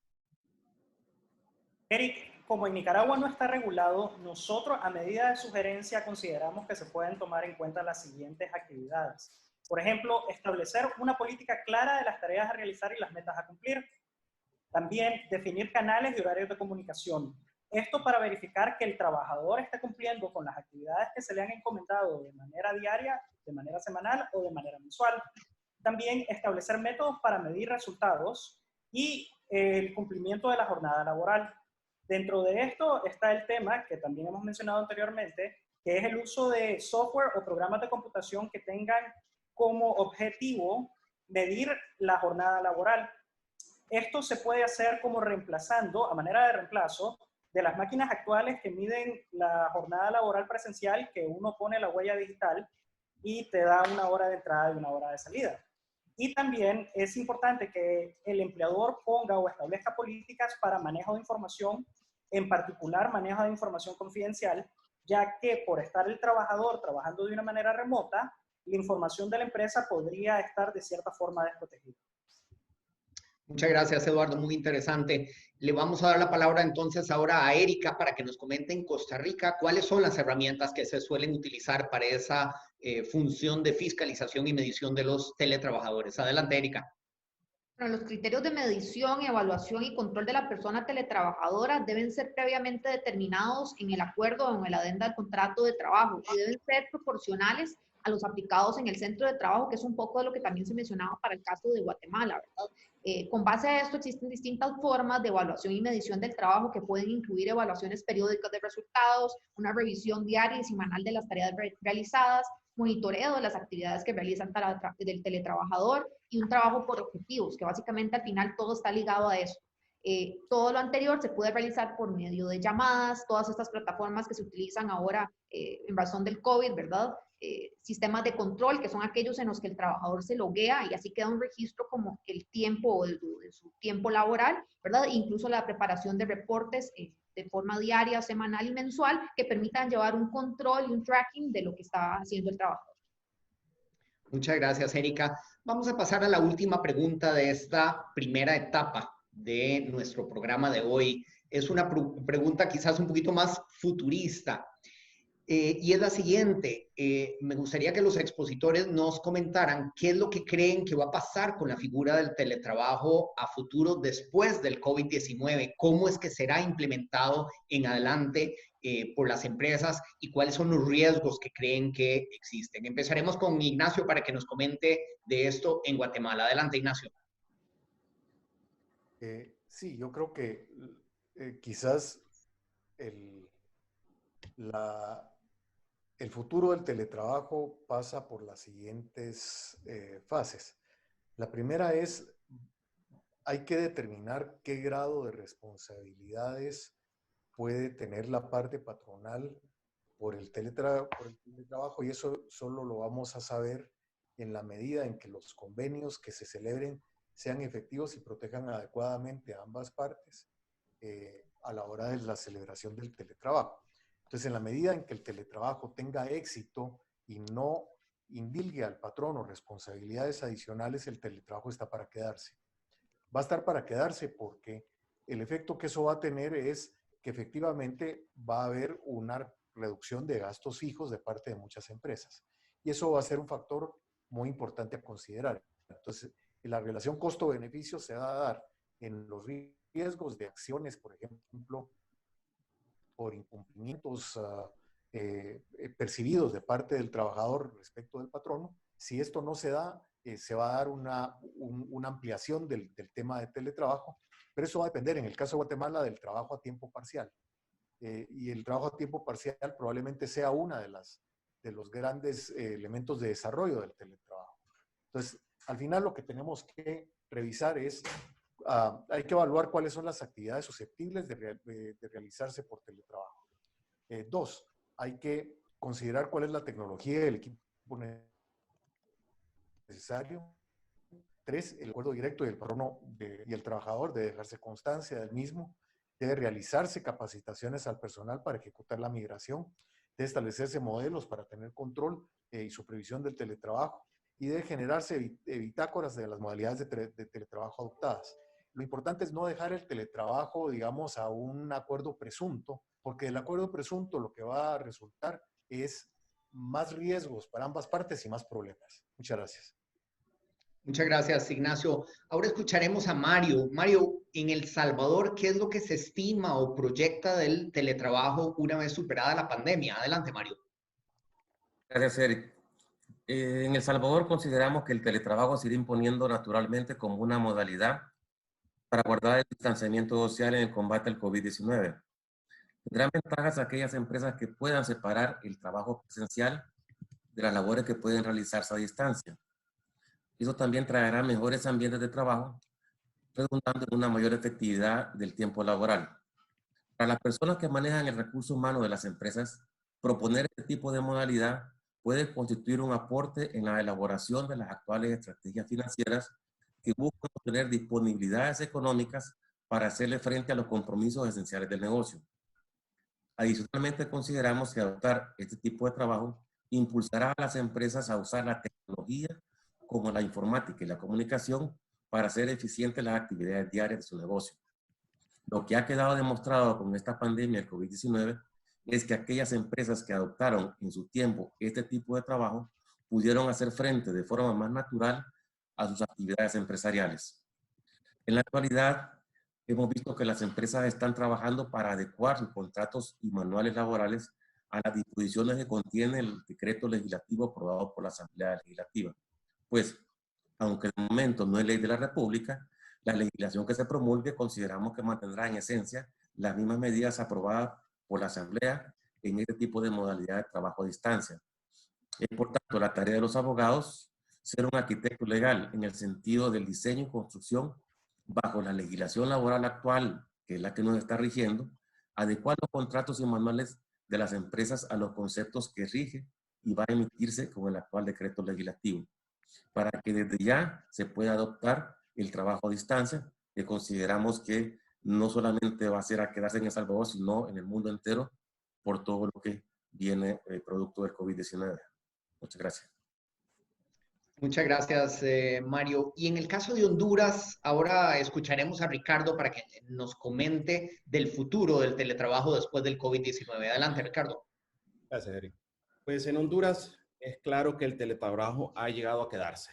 Eric, como en Nicaragua no está regulado, nosotros a medida de sugerencia consideramos que se pueden tomar en cuenta las siguientes actividades. Por ejemplo, establecer una política clara de las tareas a realizar y las metas a cumplir. También definir canales y horarios de comunicación. Esto para verificar que el trabajador esté cumpliendo con las actividades que se le han encomendado de manera diaria, de manera semanal o de manera mensual. También establecer métodos para medir resultados y el cumplimiento de la jornada laboral. Dentro de esto está el tema que también hemos mencionado anteriormente, que es el uso de software o programas de computación que tengan como objetivo medir la jornada laboral. Esto se puede hacer como reemplazando, a manera de reemplazo, de las máquinas actuales que miden la jornada laboral presencial, que uno pone la huella digital y te da una hora de entrada y una hora de salida. Y también es importante que el empleador ponga o establezca políticas para manejo de información, en particular manejo de información confidencial, ya que por estar el trabajador trabajando de una manera remota, la información de la empresa podría estar de cierta forma desprotegida. Muchas gracias, Eduardo, muy interesante. Le vamos a dar la palabra entonces ahora a Erika para que nos comente en Costa Rica cuáles son las herramientas que se suelen utilizar para esa función de fiscalización y medición de los teletrabajadores. Adelante, Erika. Bueno, los criterios de medición, evaluación y control de la persona teletrabajadora deben ser previamente determinados en el acuerdo o en el adenda del contrato de trabajo y deben ser proporcionales a los aplicados en el centro de trabajo, que es un poco de lo que también se mencionaba para el caso de Guatemala, ¿verdad? Con base a esto existen distintas formas de evaluación y medición del trabajo que pueden incluir evaluaciones periódicas de resultados, una revisión diaria y semanal de las tareas realizadas, monitoreo de las actividades que realizan del teletrabajador y un trabajo por objetivos, que básicamente al final todo está ligado a eso. Todo lo anterior se puede realizar por medio de llamadas, todas estas plataformas que se utilizan ahora en razón del COVID, ¿verdad? Sistemas de control, que son aquellos en los que el trabajador se loguea y así queda un registro como el tiempo de su tiempo laboral, ¿verdad? Incluso la preparación de reportes de forma diaria, semanal y mensual que permitan llevar un control y un tracking de lo que está haciendo el trabajador. Muchas gracias, Erika. Vamos a pasar a la última pregunta de esta primera etapa de nuestro programa de hoy. Es una pregunta quizás un poquito más futurista. Y es la siguiente, me gustaría que los expositores nos comentaran qué es lo que creen que va a pasar con la figura del teletrabajo a futuro después del COVID-19, cómo es que será implementado en adelante por las empresas y cuáles son los riesgos que creen que existen. Empezaremos con Ignacio para que nos comente de esto en Guatemala. Adelante, Ignacio. Sí, yo creo que quizás el futuro del teletrabajo pasa por las siguientes fases. La primera es, hay que determinar qué grado de responsabilidades puede tener la parte patronal por el teletrabajo, y eso solo lo vamos a saber en la medida en que los convenios que se celebren sean efectivos y protejan adecuadamente a ambas partes a la hora de la celebración del teletrabajo. Entonces, en la medida en que el teletrabajo tenga éxito y no indilgue al patrono responsabilidades adicionales, el teletrabajo está para quedarse. Va a estar para quedarse porque el efecto que eso va a tener es que efectivamente va a haber una reducción de gastos fijos de parte de muchas empresas. Y eso va a ser un factor muy importante a considerar. Entonces, la relación costo-beneficio se va a dar en los riesgos de acciones, por ejemplo, por incumplimientos percibidos de parte del trabajador respecto del patrono. Si esto no se da, se va a dar una ampliación del tema de teletrabajo, pero eso va a depender, en el caso de Guatemala, del trabajo a tiempo parcial. Y el trabajo a tiempo parcial probablemente sea una de los grandes elementos de desarrollo del teletrabajo. Entonces, al final lo que tenemos que revisar es hay que evaluar cuáles son las actividades susceptibles de realizarse por teletrabajo. 2, hay que considerar cuál es la tecnología y el equipo necesario. 3, el acuerdo directo del patrono y el trabajador debe dejarse constancia del mismo. Debe realizarse capacitaciones al personal para ejecutar la migración. Debe establecerse modelos para tener control y supervisión del teletrabajo. Y debe generarse bitácoras de las modalidades de teletrabajo adoptadas. Lo importante es no dejar el teletrabajo, digamos, a un acuerdo presunto, porque del acuerdo presunto lo que va a resultar es más riesgos para ambas partes y más problemas. Muchas gracias. Muchas gracias, Ignacio. Ahora escucharemos a Mario. Mario, en El Salvador, ¿qué es lo que se estima o proyecta del teletrabajo una vez superada la pandemia? Adelante, Mario. Gracias, Eric. En El Salvador consideramos que el teletrabajo se irá imponiendo naturalmente como una modalidad para guardar el distanciamiento social en el combate al COVID-19. Tendrán ventajas aquellas empresas que puedan separar el trabajo presencial de las labores que pueden realizarse a distancia. Eso también traerá mejores ambientes de trabajo, redundando en una mayor efectividad del tiempo laboral. Para las personas que manejan el recurso humano de las empresas, proponer este tipo de modalidad puede constituir un aporte en la elaboración de las actuales estrategias financieras que buscan obtener disponibilidades económicas para hacerle frente a los compromisos esenciales del negocio. Adicionalmente, consideramos que adoptar este tipo de trabajo impulsará a las empresas a usar la tecnología como la informática y la comunicación para hacer eficientes las actividades diarias de su negocio. Lo que ha quedado demostrado con esta pandemia del COVID-19 es que aquellas empresas que adoptaron en su tiempo este tipo de trabajo pudieron hacer frente de forma más natural a sus actividades empresariales. En la actualidad, hemos visto que las empresas están trabajando para adecuar sus contratos y manuales laborales a las disposiciones que contiene el decreto legislativo aprobado por la Asamblea Legislativa. Pues, aunque de momento no es ley de la República, la legislación que se promulgue consideramos que mantendrá en esencia las mismas medidas aprobadas por la Asamblea en este tipo de modalidad de trabajo a distancia. Es, por tanto, la tarea de los abogados ser un arquitecto legal en el sentido del diseño y construcción bajo la legislación laboral actual, que es la que nos está rigiendo, adecuar los contratos y manuales de las empresas a los conceptos que rige y va a emitirse con el actual decreto legislativo, para que desde ya se pueda adoptar el trabajo a distancia, que consideramos que no solamente va a ser a quedarse en El Salvador, sino en el mundo entero, por todo lo que viene producto del COVID-19. Muchas gracias. Muchas gracias, Mario. Y en el caso de Honduras, ahora escucharemos a Ricardo para que nos comente del futuro del teletrabajo después del COVID-19. Adelante, Ricardo. Gracias, Eric. Pues en Honduras es claro que el teletrabajo ha llegado a quedarse.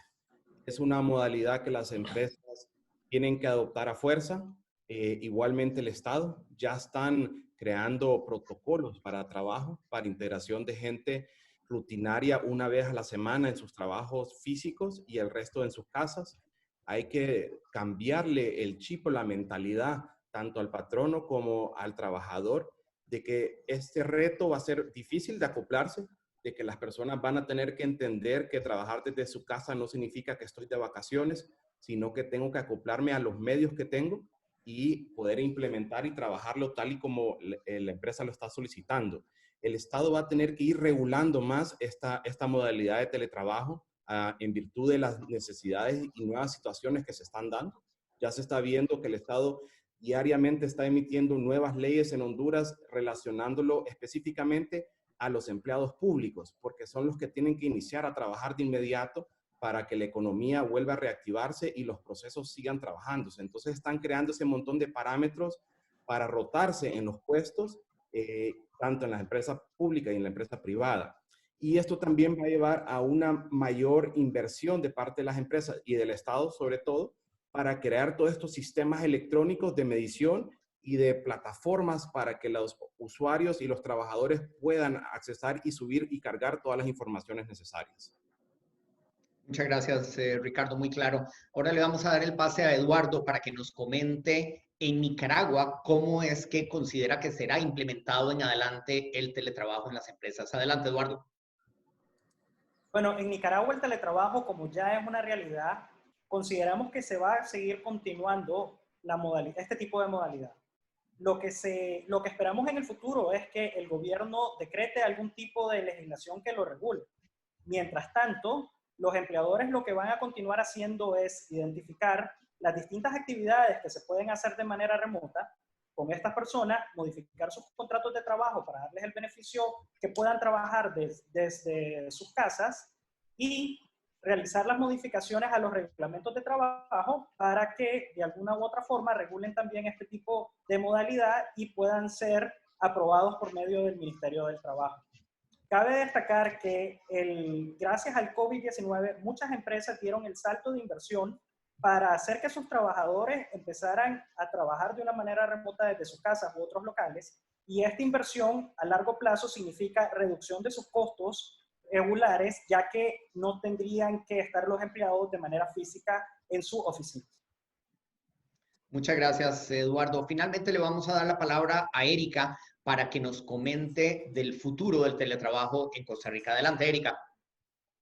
Es una modalidad que las empresas tienen que adoptar a fuerza. Igualmente el Estado ya están creando protocolos para trabajo, para integración de gente rutinaria una vez a la semana en sus trabajos físicos y el resto en sus casas. Hay que cambiarle el chip o la mentalidad tanto al patrono como al trabajador de que este reto va a ser difícil de acoplarse, de que las personas van a tener que entender que trabajar desde su casa no significa que estoy de vacaciones, sino que tengo que acoplarme a los medios que tengo y poder implementar y trabajarlo tal y como la empresa lo está solicitando. El Estado va a tener que ir regulando más esta modalidad de teletrabajo en virtud de las necesidades y nuevas situaciones que se están dando. Ya se está viendo que el Estado diariamente está emitiendo nuevas leyes en Honduras relacionándolo específicamente a los empleados públicos, porque son los que tienen que iniciar a trabajar de inmediato para que la economía vuelva a reactivarse y los procesos sigan trabajándose. Entonces están creando ese montón de parámetros para rotarse en los puestos, tanto en la empresa pública y en la empresa privada. Y esto también va a llevar a una mayor inversión de parte de las empresas y del Estado, sobre todo, para crear todos estos sistemas electrónicos de medición y de plataformas para que los usuarios y los trabajadores puedan accesar y subir y cargar todas las informaciones necesarias. Muchas gracias, Ricardo, muy claro. Ahora le vamos a dar el pase a Eduardo para que nos comente en Nicaragua cómo es que considera que será implementado en adelante el teletrabajo en las empresas. Adelante, Eduardo. Bueno, en Nicaragua el teletrabajo, como ya es una realidad, consideramos que se va a seguir continuando este tipo de modalidad. Lo que esperamos en el futuro es que el gobierno decrete algún tipo de legislación que lo regule. Mientras tanto, los empleadores lo que van a continuar haciendo es identificar las distintas actividades que se pueden hacer de manera remota con estas personas, modificar sus contratos de trabajo para darles el beneficio que puedan trabajar desde sus casas y realizar las modificaciones a los reglamentos de trabajo para que de alguna u otra forma regulen también este tipo de modalidad y puedan ser aprobados por medio del Ministerio del Trabajo. Cabe destacar que gracias al COVID-19 muchas empresas dieron el salto de inversión para hacer que sus trabajadores empezaran a trabajar de una manera remota desde sus casas u otros locales, y esta inversión a largo plazo significa reducción de sus costos regulares, ya que no tendrían que estar los empleados de manera física en su oficina. Muchas gracias, Eduardo. Finalmente le vamos a dar la palabra a Erika para que nos comente del futuro del teletrabajo en Costa Rica. Adelante, Erika.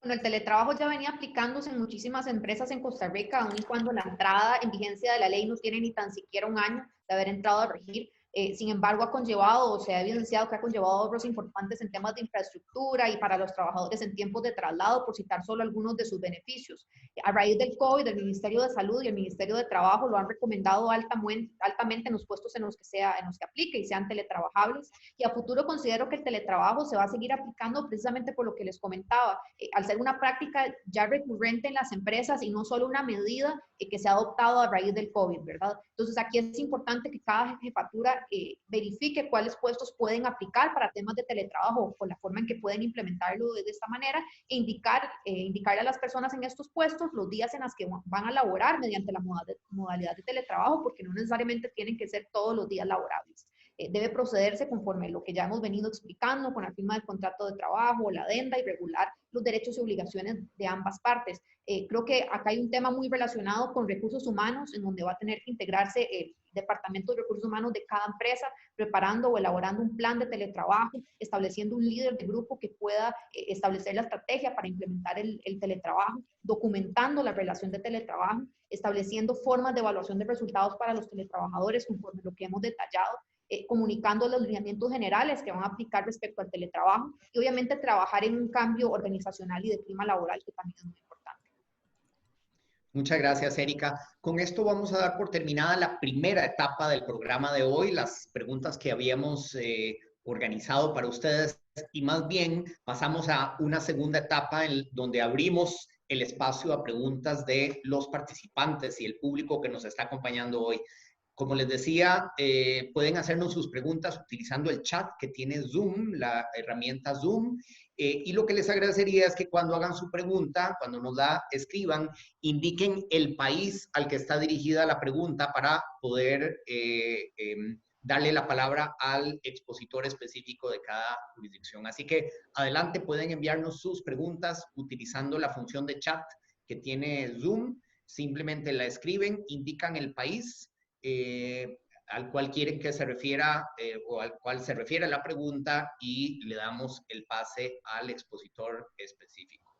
Bueno, el teletrabajo ya venía aplicándose en muchísimas empresas en Costa Rica, aun y cuando la entrada en vigencia de la ley no tiene ni tan siquiera un año de haber entrado a regir. Sin embargo, ha conllevado, o se ha evidenciado que ha conllevado ahorros importantes en temas de infraestructura y para los trabajadores en tiempos de traslado, por citar solo algunos de sus beneficios. A raíz del COVID, el Ministerio de Salud y el Ministerio de Trabajo lo han recomendado altamente en los puestos en los que aplique y sean teletrabajables. Y a futuro considero que el teletrabajo se va a seguir aplicando precisamente por lo que les comentaba, al ser una práctica ya recurrente en las empresas y no solo una medida que se ha adoptado a raíz del COVID, ¿verdad? Entonces aquí es importante que cada jefatura verifique cuáles puestos pueden aplicar para temas de teletrabajo o la forma en que pueden implementarlo de esta manera e indicarle a las personas en estos puestos los días en los que van a laborar mediante la modalidad de teletrabajo, porque no necesariamente tienen que ser todos los días laborables. Debe procederse conforme lo que ya hemos venido explicando con la firma del contrato de trabajo, la adenda y regular los derechos y obligaciones de ambas partes. Creo que acá hay un tema muy relacionado con recursos humanos, en donde va a tener que integrarse el departamento de recursos humanos de cada empresa, preparando o elaborando un plan de teletrabajo, estableciendo un líder de grupo que pueda establecer la estrategia para implementar el teletrabajo, documentando la relación de teletrabajo, estableciendo formas de evaluación de resultados para los teletrabajadores conforme lo que hemos detallado, comunicando los lineamientos generales que van a aplicar respecto al teletrabajo y obviamente trabajar en un cambio organizacional y de clima laboral que también es muy importante. Muchas gracias, Erika. Con esto vamos a dar por terminada la primera etapa del programa de hoy, las preguntas que habíamos organizado para ustedes, y más bien pasamos a una segunda etapa en donde abrimos el espacio a preguntas de los participantes y el público que nos está acompañando hoy. Como les decía, pueden hacernos sus preguntas utilizando el chat que tiene Zoom, la herramienta Zoom. Y lo que les agradecería es que cuando hagan su pregunta, cuando nos la escriban, indiquen el país al que está dirigida la pregunta para poder darle la palabra al expositor específico de cada jurisdicción. Así que adelante, pueden enviarnos sus preguntas utilizando la función de chat que tiene Zoom. Simplemente la escriben, indican el país al cual quieren que se refiera o al cual se refiere la pregunta, y le damos el pase al expositor específico.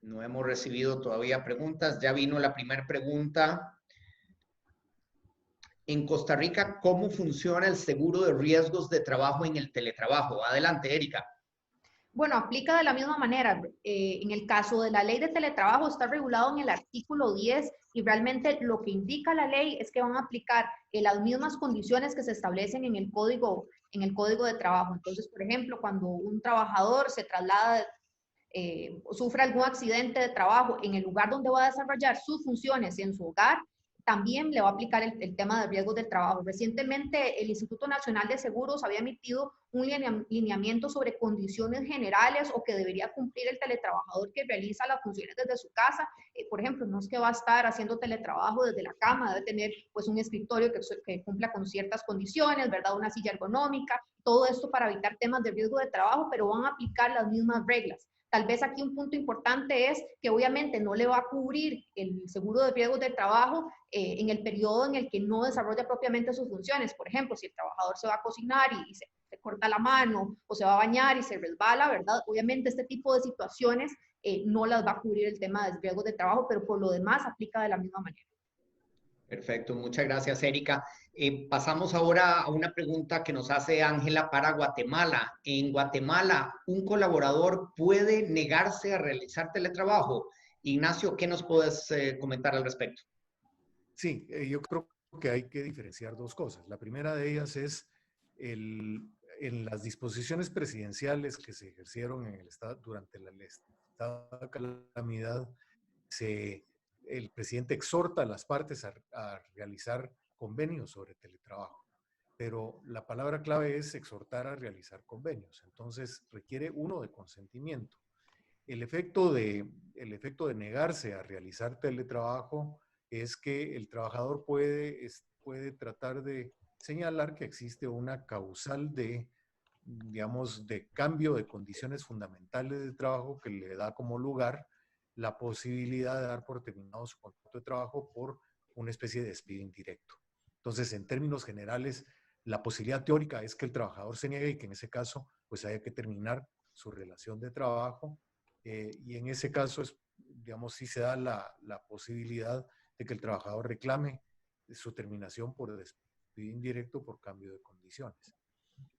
No hemos recibido todavía preguntas. Ya vino la primera pregunta. En Costa Rica, ¿cómo funciona el seguro de riesgos de trabajo en el teletrabajo? Adelante, Erika. Bueno, aplica de la misma manera. En el caso de la ley de teletrabajo está regulado en el artículo 10 y realmente lo que indica la ley es que van a aplicar las mismas condiciones que se establecen en el código de trabajo. Entonces, por ejemplo, cuando un trabajador se traslada, sufre algún accidente de trabajo en el lugar donde va a desarrollar sus funciones en su hogar, también le va a aplicar el tema de riesgos del trabajo. Recientemente el Instituto Nacional de Seguros había emitido un lineamiento sobre condiciones generales o que debería cumplir el teletrabajador que realiza las funciones desde su casa. Por ejemplo, no es que va a estar haciendo teletrabajo desde la cama, debe tener pues un escritorio que cumpla con ciertas condiciones, ¿verdad? Una silla ergonómica, todo esto para evitar temas de riesgo de trabajo, pero van a aplicar las mismas reglas. Tal vez aquí un punto importante es que obviamente no le va a cubrir el seguro de riesgos de trabajo en el periodo en el que no desarrolla propiamente sus funciones. Por ejemplo, si el trabajador se va a cocinar y se corta la mano o se va a bañar y se resbala, ¿verdad? Obviamente este tipo de situaciones no las va a cubrir el tema de riesgos de trabajo, pero por lo demás aplica de la misma manera. Perfecto, muchas gracias, Erika. Pasamos ahora a una pregunta que nos hace Ángela para Guatemala. En Guatemala, ¿un colaborador puede negarse a realizar teletrabajo? Ignacio, ¿qué nos puedes comentar al respecto? Sí, yo creo que hay que diferenciar dos cosas. La primera de ellas es en las disposiciones presidenciales que se ejercieron en el estado durante el estado de calamidad, el presidente exhorta a las partes a realizar convenios sobre teletrabajo, pero la palabra clave es exhortar a realizar convenios. Entonces requiere uno de consentimiento. El efecto de negarse a realizar teletrabajo es que el trabajador puede tratar de señalar que existe una causal de, digamos, de cambio de condiciones fundamentales de trabajo que le da como lugar la posibilidad de dar por terminado su contrato de trabajo por una especie de despido indirecto. Entonces, en términos generales, la posibilidad teórica es que el trabajador se niegue y que en ese caso pues haya que terminar su relación de trabajo, y en ese caso es digamos, sí se da la posibilidad de que el trabajador reclame su terminación por despido indirecto por cambio de condiciones.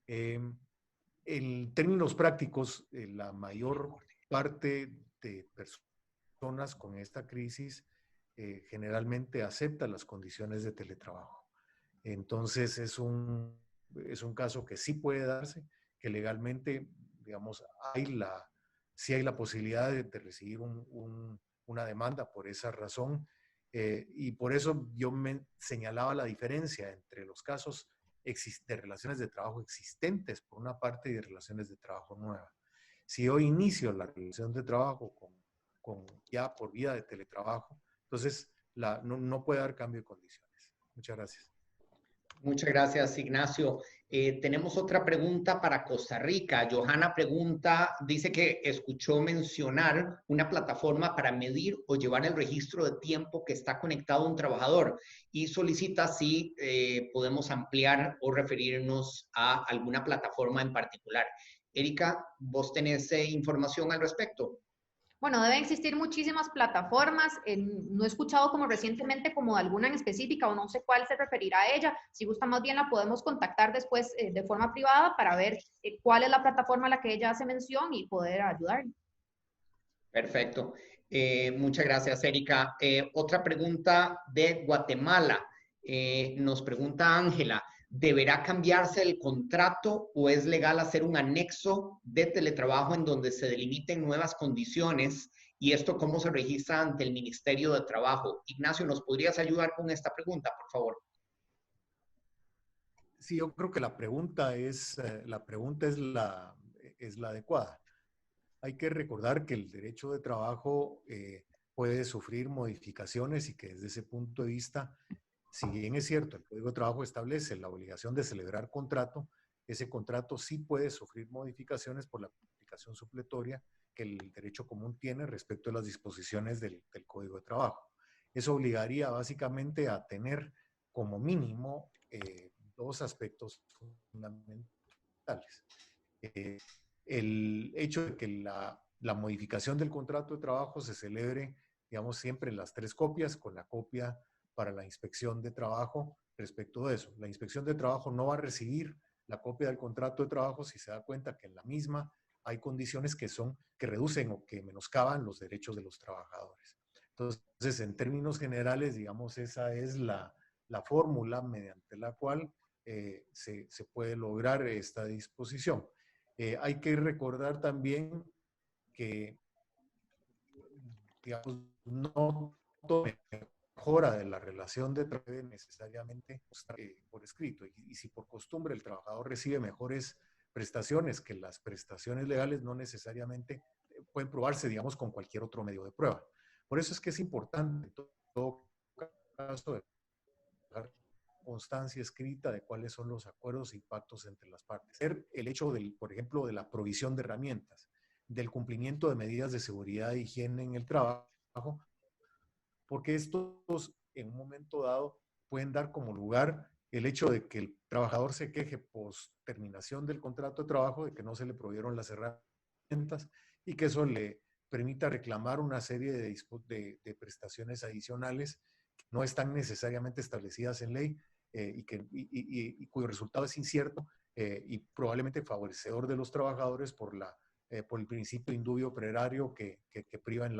En términos prácticos, la mayor parte de personas con esta crisis generalmente acepta las condiciones de teletrabajo. Entonces es un caso que sí puede darse, que legalmente, digamos, sí hay la posibilidad de recibir una demanda por esa razón. Y por eso yo me señalaba la diferencia entre los casos de relaciones de trabajo existentes, por una parte, y de relaciones de trabajo nuevas. Si yo inicio la relación de trabajo ya por vía de teletrabajo, entonces no puede haber cambio de condiciones. Muchas gracias. Muchas gracias, Ignacio. Tenemos otra pregunta para Costa Rica. Johanna pregunta, dice que escuchó mencionar una plataforma para medir o llevar el registro de tiempo que está conectado a un trabajador y solicita si podemos ampliar o referirnos a alguna plataforma en particular. Erika, ¿vos tenés información al respecto? Bueno, deben existir muchísimas plataformas. No he escuchado como recientemente como alguna en específica o no sé cuál se referirá a ella. Si gusta, más bien la podemos contactar después de forma privada para ver cuál es la plataforma a la que ella hace mención y poder ayudarle. Perfecto. Muchas gracias, Erika. Otra pregunta de Guatemala. Nos pregunta Ángela, ¿deberá cambiarse el contrato o es legal hacer un anexo de teletrabajo en donde se delimiten nuevas condiciones? Y esto, ¿cómo se registra ante el Ministerio de Trabajo? Ignacio, ¿nos podrías ayudar con esta pregunta, por favor? Sí, yo creo que la pregunta es la adecuada. Hay que recordar que el derecho de trabajo puede sufrir modificaciones y que desde ese punto de vista, si bien es cierto, el Código de Trabajo establece la obligación de celebrar contrato, ese contrato sí puede sufrir modificaciones por la aplicación supletoria que el derecho común tiene respecto a las disposiciones del Código de Trabajo. Eso obligaría básicamente a tener como mínimo dos aspectos fundamentales. El hecho de que la modificación del contrato de trabajo se celebre, digamos, siempre en las 3 copias, con la copia para la inspección de trabajo respecto de eso. La inspección de trabajo no va a recibir la copia del contrato de trabajo si se da cuenta que en la misma hay condiciones que reducen o que menoscaban los derechos de los trabajadores. Entonces, en términos generales, digamos, esa es la fórmula mediante la cual se puede lograr esta disposición. Hay que recordar también que, digamos, no todo mejora de la relación de trabajo necesariamente por escrito. Y si por costumbre el trabajador recibe mejores prestaciones que las prestaciones legales, no necesariamente pueden probarse, digamos, con cualquier otro medio de prueba. Por eso es que es importante, en todo caso, dejar constancia escrita de cuáles son los acuerdos e impactos entre las partes. El hecho, por ejemplo, de la provisión de herramientas, del cumplimiento de medidas de seguridad e higiene en el trabajo, porque estos en un momento dado pueden dar como lugar el hecho de que el trabajador se queje post terminación del contrato de trabajo de que no se le proveyeron las herramientas y que eso le permita reclamar una serie de prestaciones adicionales que no están necesariamente establecidas en ley y cuyo resultado es incierto y probablemente favorecedor de los trabajadores por el principio de indubio operario que priva en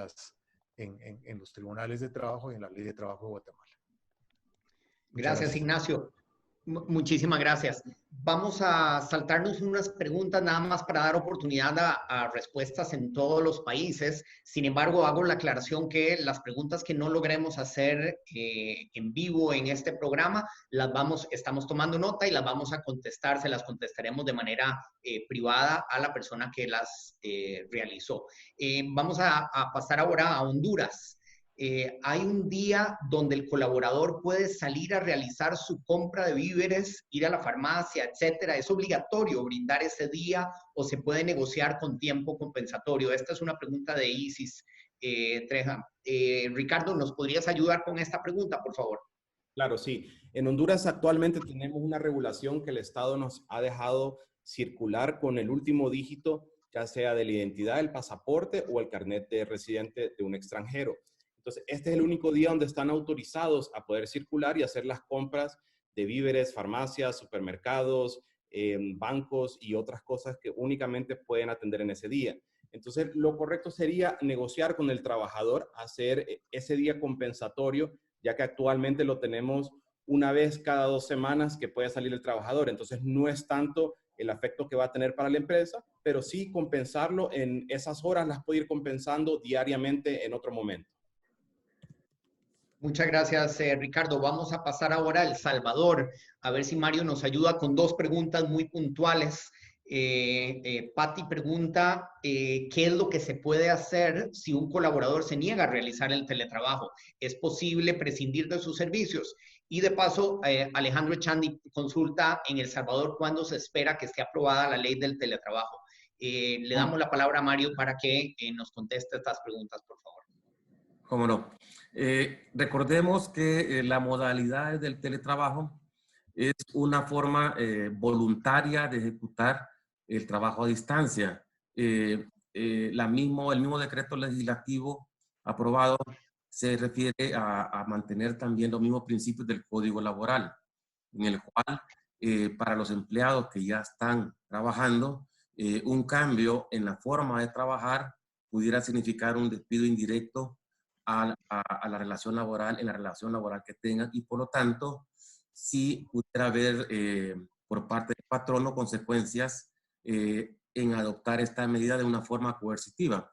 los tribunales de trabajo y en la ley de trabajo de Guatemala. Gracias, Ignacio. Muchísimas gracias. Vamos a saltarnos unas preguntas nada más para dar oportunidad a respuestas en todos los países. Sin embargo, hago la aclaración que las preguntas que no logremos hacer en vivo en este programa, estamos tomando nota y las vamos a contestar, se las contestaremos de manera privada a la persona que las realizó. Vamos a pasar ahora a Honduras. Hay un día donde el colaborador puede salir a realizar su compra de víveres, ir a la farmacia, etcétera. ¿Es obligatorio brindar ese día o se puede negociar con tiempo compensatorio? Esta es una pregunta de Isis Treja. Ricardo, ¿nos podrías ayudar con esta pregunta, por favor? Claro, sí. En Honduras actualmente tenemos una regulación que el Estado nos ha dejado circular con el último dígito ya sea de la identidad, el pasaporte o el carnet de residente de un extranjero. Entonces, este es el único día donde están autorizados a poder circular y hacer las compras de víveres, farmacias, supermercados, bancos y otras cosas que únicamente pueden atender en ese día. Entonces, lo correcto sería negociar con el trabajador, hacer ese día compensatorio, ya que actualmente lo tenemos una vez cada 2 semanas que puede salir el trabajador. Entonces, no es tanto el afecto que va a tener para la empresa, pero sí compensarlo en esas horas, las puede ir compensando diariamente en otro momento. Muchas gracias, Ricardo. Vamos a pasar ahora a El Salvador, a ver si Mario nos ayuda con 2 preguntas muy puntuales. Patti pregunta, ¿qué es lo que se puede hacer si un colaborador se niega a realizar el teletrabajo? ¿Es posible prescindir de sus servicios? Y de paso, Alejandro Echandi consulta en El Salvador cuándo se espera que esté aprobada la ley del teletrabajo. Le damos la palabra a Mario para que nos conteste estas preguntas, por favor. ¿Cómo no? Recordemos que la modalidad del teletrabajo es una forma voluntaria de ejecutar el trabajo a distancia. El mismo decreto legislativo aprobado se refiere a mantener también los mismos principios del Código Laboral, en el cual para los empleados que ya están trabajando, un cambio en la forma de trabajar pudiera significar un despido indirecto a la relación laboral, en la relación laboral que tengan, y por lo tanto, sí pudiera haber por parte del patrono consecuencias en adoptar esta medida de una forma coercitiva.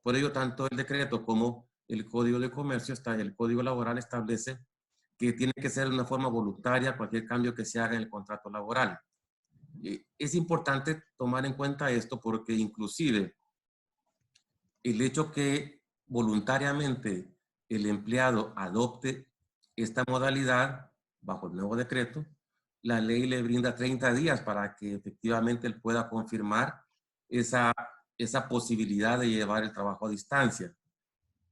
Por ello, tanto el decreto como el Código de Comercio, el Código Laboral establece que tiene que ser de una forma voluntaria cualquier cambio que se haga en el contrato laboral. Es importante tomar en cuenta esto porque inclusive el hecho que voluntariamente el empleado adopte esta modalidad bajo el nuevo decreto, la ley le brinda 30 días para que efectivamente él pueda confirmar esa posibilidad de llevar el trabajo a distancia.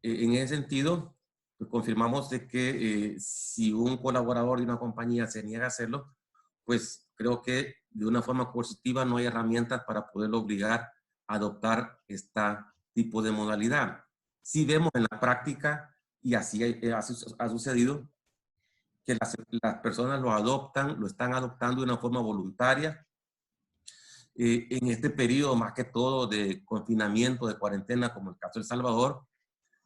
En ese sentido, pues confirmamos de que si un colaborador de una compañía se niega a hacerlo, pues creo que de una forma coercitiva no hay herramientas para poderlo obligar a adoptar este tipo de modalidad. Si vemos en la práctica, y así ha sucedido, que las personas lo están adoptando de una forma voluntaria. En este periodo, más que todo de confinamiento, de cuarentena, como el caso de El Salvador,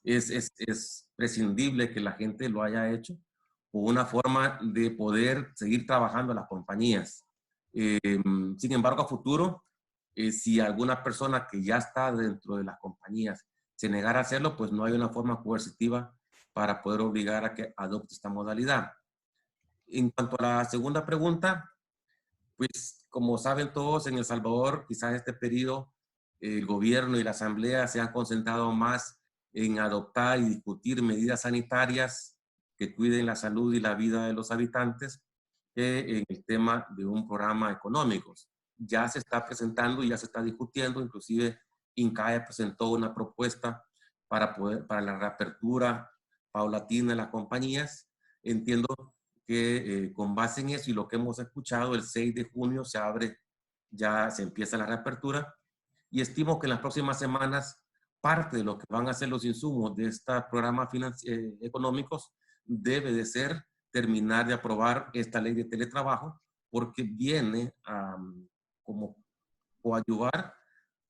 es prescindible que la gente lo haya hecho por una forma de poder seguir trabajando en las compañías. Sin embargo, a futuro, si alguna persona que ya está dentro de las compañías se negara a hacerlo, pues no hay una forma coercitiva para poder obligar a que adopte esta modalidad. En cuanto a la segunda pregunta, pues como saben todos, en El Salvador, quizás este periodo, el gobierno y la asamblea se han concentrado más en adoptar y discutir medidas sanitarias que cuiden la salud y la vida de los habitantes que en el tema de un programa económico. Ya se está presentando y ya se está discutiendo, inclusive INCAE presentó una propuesta para la reapertura paulatina de las compañías. Entiendo que con base en eso y lo que hemos escuchado, el 6 de junio ya se empieza la reapertura, y estimo que en las próximas semanas parte de lo que van a ser los insumos de estos programas económicos debe de ser terminar de aprobar esta ley de teletrabajo, porque viene como coadyuvar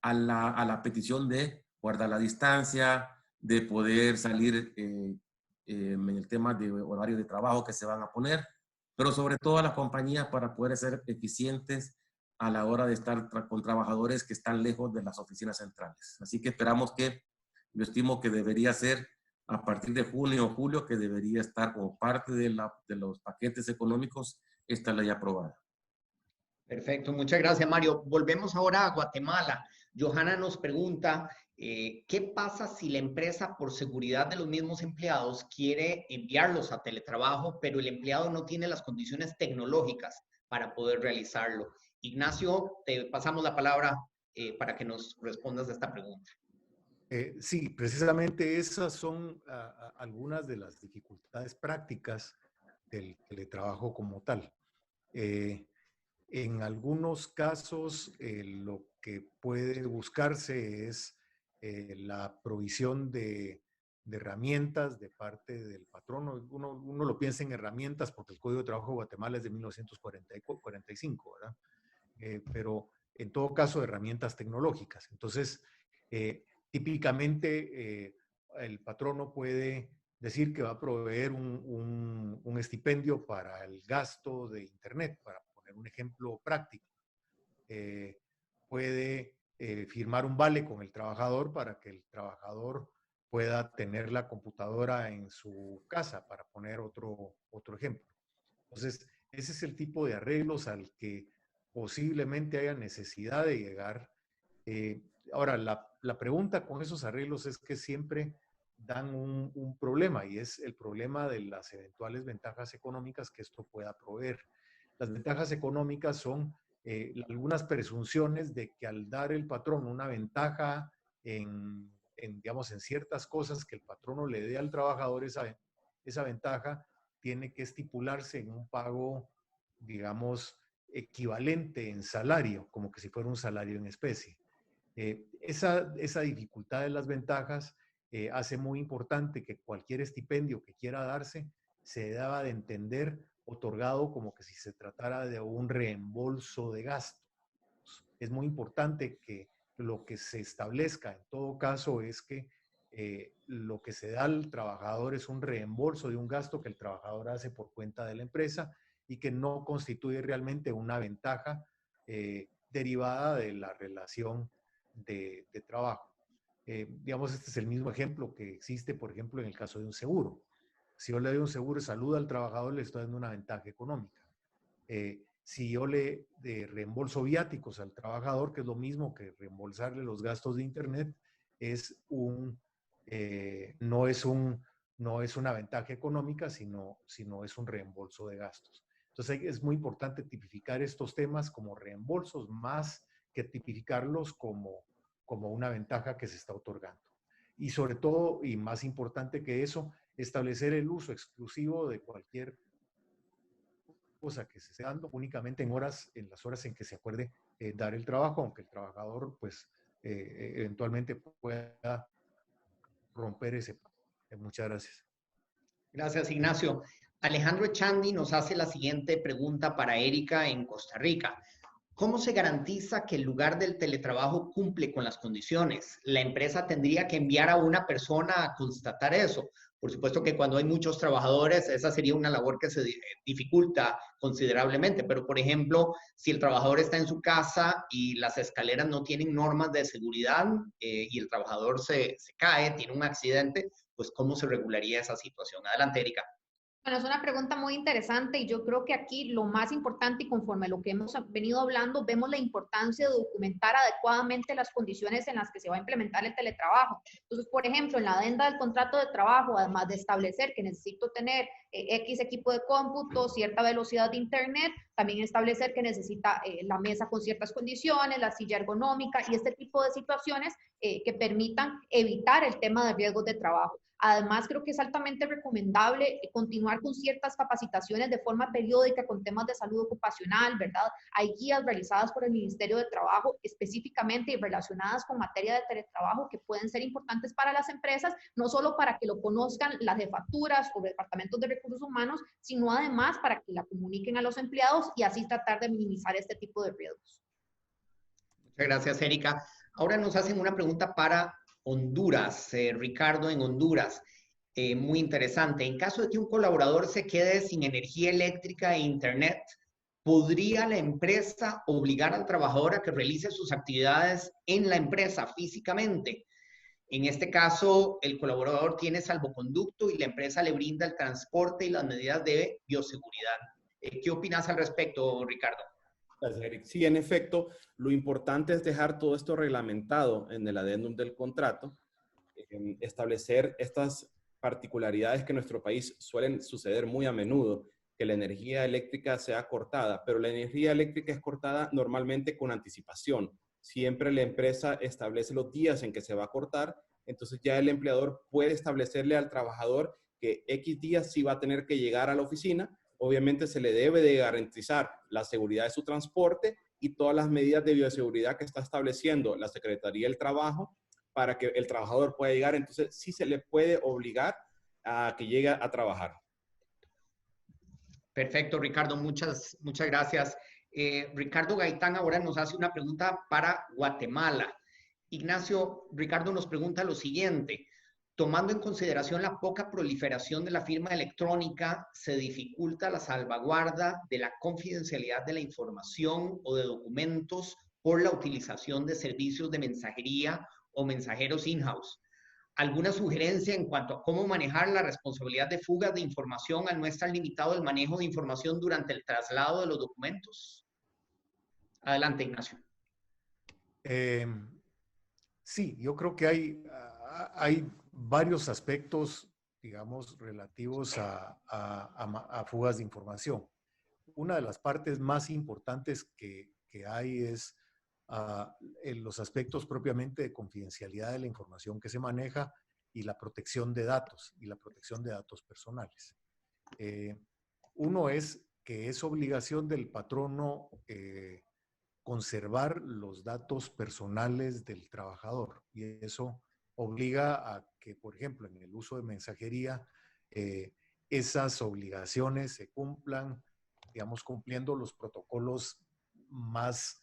a la petición de guardar la distancia, de poder salir en el tema de horarios de trabajo que se van a poner, pero sobre todo a las compañías para poder ser eficientes a la hora de estar con trabajadores que están lejos de las oficinas centrales. Así que esperamos yo estimo que debería ser a partir de junio o julio, que debería estar como parte de los paquetes económicos esta ley aprobada. Perfecto, muchas gracias, Mario. Volvemos ahora a Guatemala. Johanna nos pregunta, ¿qué pasa si la empresa, por seguridad de los mismos empleados, quiere enviarlos a teletrabajo, pero el empleado no tiene las condiciones tecnológicas para poder realizarlo? Ignacio, te pasamos la palabra para que nos respondas a esta pregunta. Sí, precisamente esas son algunas de las dificultades prácticas del teletrabajo como tal. En algunos casos, lo que puede buscarse es la provisión de herramientas de parte del patrono. Uno lo piensa en herramientas porque el Código de Trabajo de Guatemala es de 1945, ¿verdad? Pero en todo caso, herramientas tecnológicas. Entonces, típicamente, el patrono puede decir que va a proveer un estipendio para el gasto de Internet, para poner un ejemplo práctico. Puede firmar un vale con el trabajador para que el trabajador pueda tener la computadora en su casa, para poner otro ejemplo. Entonces, ese es el tipo de arreglos al que posiblemente haya necesidad de llegar. Ahora, la pregunta con esos arreglos es que siempre dan un problema, y es el problema de las eventuales ventajas económicas que esto pueda proveer. Las ventajas económicas son algunas presunciones de que al dar el patrón una ventaja digamos, en ciertas cosas que el patrono le dé al trabajador, esa ventaja tiene que estipularse en un pago, digamos, equivalente en salario, como que si fuera un salario en especie. Esa dificultad de las ventajas hace muy importante que cualquier estipendio que quiera darse se deba de entender otorgado como que si se tratara de un reembolso de gastos. Es muy importante que lo que se establezca en todo caso es que lo que se da al trabajador es un reembolso de un gasto que el trabajador hace por cuenta de la empresa y que no constituye realmente una ventaja derivada de la relación de trabajo. Digamos, este es el mismo ejemplo que existe, por ejemplo, en el caso de un seguro. Si yo le doy un seguro de salud al trabajador, le estoy dando una ventaja económica. Si yo le reembolso viáticos al trabajador, que es lo mismo que reembolsarle los gastos de Internet, no es una ventaja económica, sino es un reembolso de gastos. Entonces es muy importante tipificar estos temas como reembolsos más que tipificarlos como una ventaja que se está otorgando. Y sobre todo, y más importante que eso, establecer el uso exclusivo de cualquier cosa que se esté dando únicamente en las horas en que se acuerde dar el trabajo, aunque el trabajador pues eventualmente pueda romper ese pago. Muchas gracias. Gracias, Ignacio. Alejandro Echandi nos hace la siguiente pregunta para Erika en Costa Rica. ¿Cómo se garantiza que el lugar del teletrabajo cumple con las condiciones? ¿La empresa tendría que enviar a una persona a constatar eso? Por supuesto que cuando hay muchos trabajadores, esa sería una labor que se dificulta considerablemente. Pero, por ejemplo, si el trabajador está en su casa y las escaleras no tienen normas de seguridad y el trabajador se cae, tiene un accidente, pues ¿cómo se regularía esa situación? Adelante, Erika. Bueno, es una pregunta muy interesante y yo creo que aquí lo más importante y conforme a lo que hemos venido hablando, vemos la importancia de documentar adecuadamente las condiciones en las que se va a implementar el teletrabajo. Entonces, por ejemplo, en la adenda del contrato de trabajo, además de establecer que necesito tener X equipo de cómputo, cierta velocidad de Internet, también establecer que necesita la mesa con ciertas condiciones, la silla ergonómica y este tipo de situaciones que permitan evitar el tema de riesgos de trabajo. Además, creo que es altamente recomendable continuar con ciertas capacitaciones de forma periódica con temas de salud ocupacional, ¿verdad? Hay guías realizadas por el Ministerio de Trabajo específicamente y relacionadas con materia de teletrabajo que pueden ser importantes para las empresas, no solo para que lo conozcan las jefaturas o departamentos de recursos humanos, sino además para que la comuniquen a los empleados y así tratar de minimizar este tipo de riesgos. Muchas gracias, Erika. Ahora nos hacen una pregunta para Honduras, Ricardo en Honduras. Muy interesante. En caso de que un colaborador se quede sin energía eléctrica e internet, ¿podría la empresa obligar al trabajador a que realice sus actividades en la empresa físicamente? En este caso, el colaborador tiene salvoconducto y la empresa le brinda el transporte y las medidas de bioseguridad. ¿Qué opinas al respecto, Ricardo? Gracias, Eric. Sí, en efecto, lo importante es dejar todo esto reglamentado en el adendum del contrato, establecer estas particularidades que en nuestro país suelen suceder muy a menudo, que la energía eléctrica sea cortada, pero la energía eléctrica es cortada normalmente con anticipación. Siempre la empresa establece los días en que se va a cortar, entonces ya el empleador puede establecerle al trabajador que X días sí va a tener que llegar a la oficina obviamente se le debe de garantizar la seguridad de su transporte y todas las medidas de bioseguridad que está estableciendo la Secretaría del Trabajo para que el trabajador pueda llegar. Entonces, sí se le puede obligar a que llegue a trabajar. Perfecto, Ricardo, muchas gracias. Ricardo Gaitán ahora nos hace una pregunta para Guatemala. Ignacio, Ricardo nos pregunta lo siguiente: tomando en consideración la poca proliferación de la firma electrónica, ¿se dificulta la salvaguarda de la confidencialidad de la información o de documentos por la utilización de servicios de mensajería o mensajeros in-house? ¿Alguna sugerencia en cuanto a cómo manejar la responsabilidad de fugas de información al no estar limitado el manejo de información durante el traslado de los documentos? Adelante, Ignacio. Sí, yo creo que hay varios aspectos, digamos, relativos a fugas de información. Una de las partes más importantes que hay es en los aspectos propiamente de confidencialidad de la información que se maneja y la protección de datos personales. Uno es que es obligación del patrono conservar los datos personales del trabajador, y eso obliga a que, por ejemplo, en el uso de mensajería, esas obligaciones se cumplan, digamos, cumpliendo los protocolos más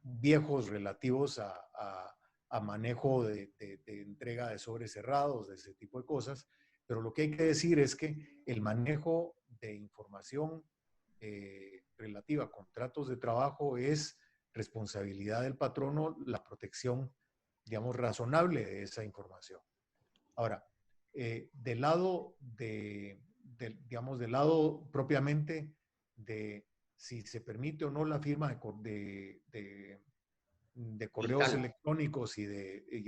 viejos relativos a manejo de entrega de sobres cerrados, de ese tipo de cosas. Pero lo que hay que decir es que el manejo de información relativa a contratos de trabajo es responsabilidad del patrono, la protección, digamos, razonable de esa información. Ahora, del lado propiamente de si se permite o no la firma de correos electrónicos y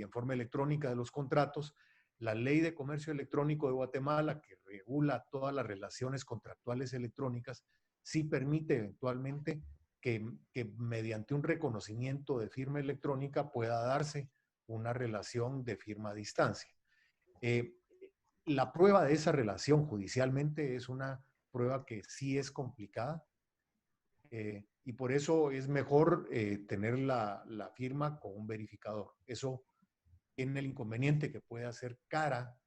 en forma electrónica de los contratos, la Ley de Comercio Electrónico de Guatemala, que regula todas las relaciones contractuales electrónicas, sí permite eventualmente que mediante un reconocimiento de firma electrónica pueda darse una relación de firma a distancia. La prueba de esa relación judicialmente es una prueba que sí es complicada, y por eso es mejor tener la firma con un verificador. Eso tiene el inconveniente que puede hacer cara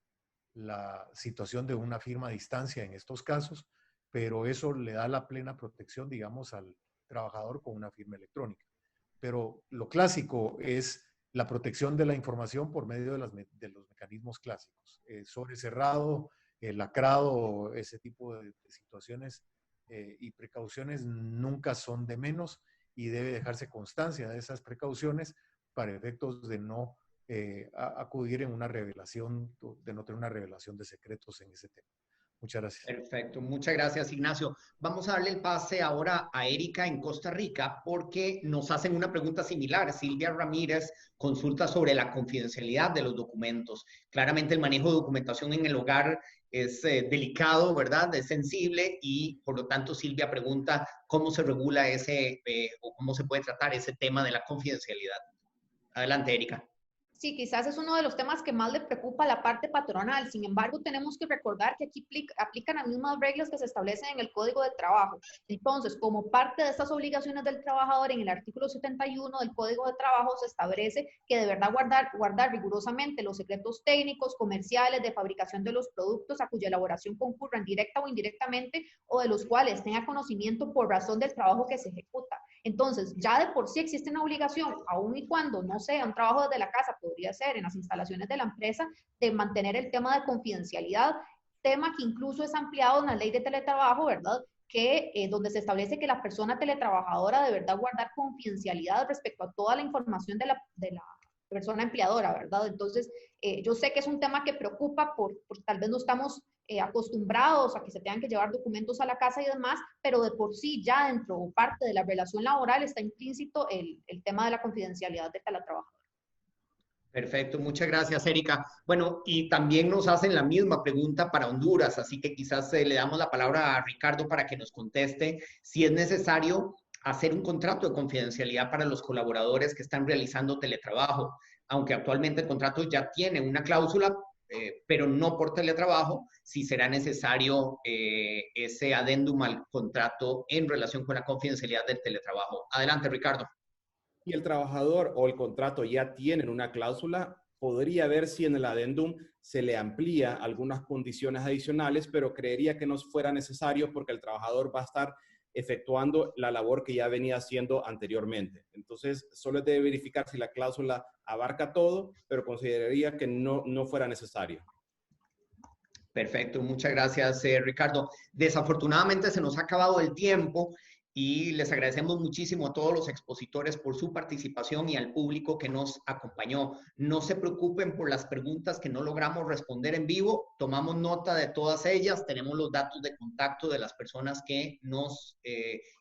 la situación de una firma a distancia en estos casos, pero eso le da la plena protección, digamos, al trabajador con una firma electrónica. Pero lo clásico es la protección de la información por medio de los mecanismos clásicos. Sobre cerrado, lacrado, ese tipo de situaciones y precauciones nunca son de menos, y debe dejarse constancia de esas precauciones para efectos de no acudir en una revelación, de no tener una revelación de secretos en ese tema. Muchas gracias. Perfecto, muchas gracias, Ignacio. Vamos a darle el pase ahora a Erika en Costa Rica, porque nos hacen una pregunta similar. Silvia Ramírez consulta sobre la confidencialidad de los documentos. Claramente el manejo de documentación en el hogar es delicado, ¿verdad? Es sensible, y por lo tanto Silvia pregunta cómo se regula o cómo se puede tratar ese tema de la confidencialidad. Adelante, Erika. Sí, quizás es uno de los temas que más le preocupa a la parte patronal. Sin embargo, tenemos que recordar que aquí aplican las mismas reglas que se establecen en el Código de Trabajo. Entonces, como parte de estas obligaciones del trabajador, en el artículo 71 del Código de Trabajo se establece que de verdad guardar rigurosamente los secretos técnicos, comerciales, de fabricación de los productos a cuya elaboración concurran directa o indirectamente, o de los cuales tenga conocimiento por razón del trabajo que se ejecuta. Entonces, ya de por sí existe una obligación, aun y cuando no sea un trabajo desde la casa, podría ser en las instalaciones de la empresa, de mantener el tema de confidencialidad, tema que incluso es ampliado en la ley de teletrabajo, ¿verdad? Que donde se establece que la persona teletrabajadora de verdad guardar confidencialidad respecto a toda la información de la persona empleadora, ¿verdad? Entonces, yo sé que es un tema que preocupa por tal vez no estamos acostumbrados a que se tengan que llevar documentos a la casa y demás, pero de por sí ya dentro o parte de la relación laboral está implícito el tema de la confidencialidad de cada trabajador. Perfecto, muchas gracias, Erika. Bueno, y también nos hacen la misma pregunta para Honduras, así que quizás le damos la palabra a Ricardo para que nos conteste si es necesario hacer un contrato de confidencialidad para los colaboradores que están realizando teletrabajo, aunque actualmente el contrato ya tiene una cláusula pero no por teletrabajo, si será necesario ese adendum al contrato en relación con la confidencialidad del teletrabajo. Adelante, Ricardo. Y el trabajador o el contrato ya tienen una cláusula, podría ver si en el adendum se le amplía algunas condiciones adicionales, pero creería que no fuera necesario porque el trabajador va a estar efectuando la labor que ya venía haciendo anteriormente. Entonces, solo debe verificar si la cláusula abarca todo, pero consideraría que no fuera necesario. Perfecto, muchas gracias, Ricardo. Desafortunadamente se nos ha acabado el tiempo y les agradecemos muchísimo a todos los expositores por su participación y al público que nos acompañó. No se preocupen por las preguntas que no logramos responder en vivo, tomamos nota de todas ellas, tenemos los datos de contacto de las personas que nos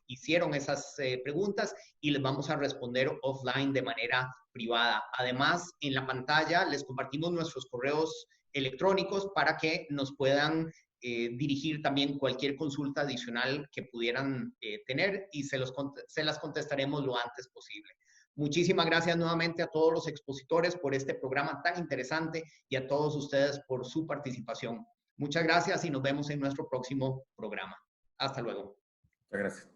hicieron esas preguntas y les vamos a responder offline de manera privada. Además, en la pantalla les compartimos nuestros correos electrónicos para que nos puedan dirigir también cualquier consulta adicional que pudieran tener y se las contestaremos lo antes posible. Muchísimas gracias nuevamente a todos los expositores por este programa tan interesante y a todos ustedes por su participación. Muchas gracias y nos vemos en nuestro próximo programa. Hasta luego. Muchas gracias.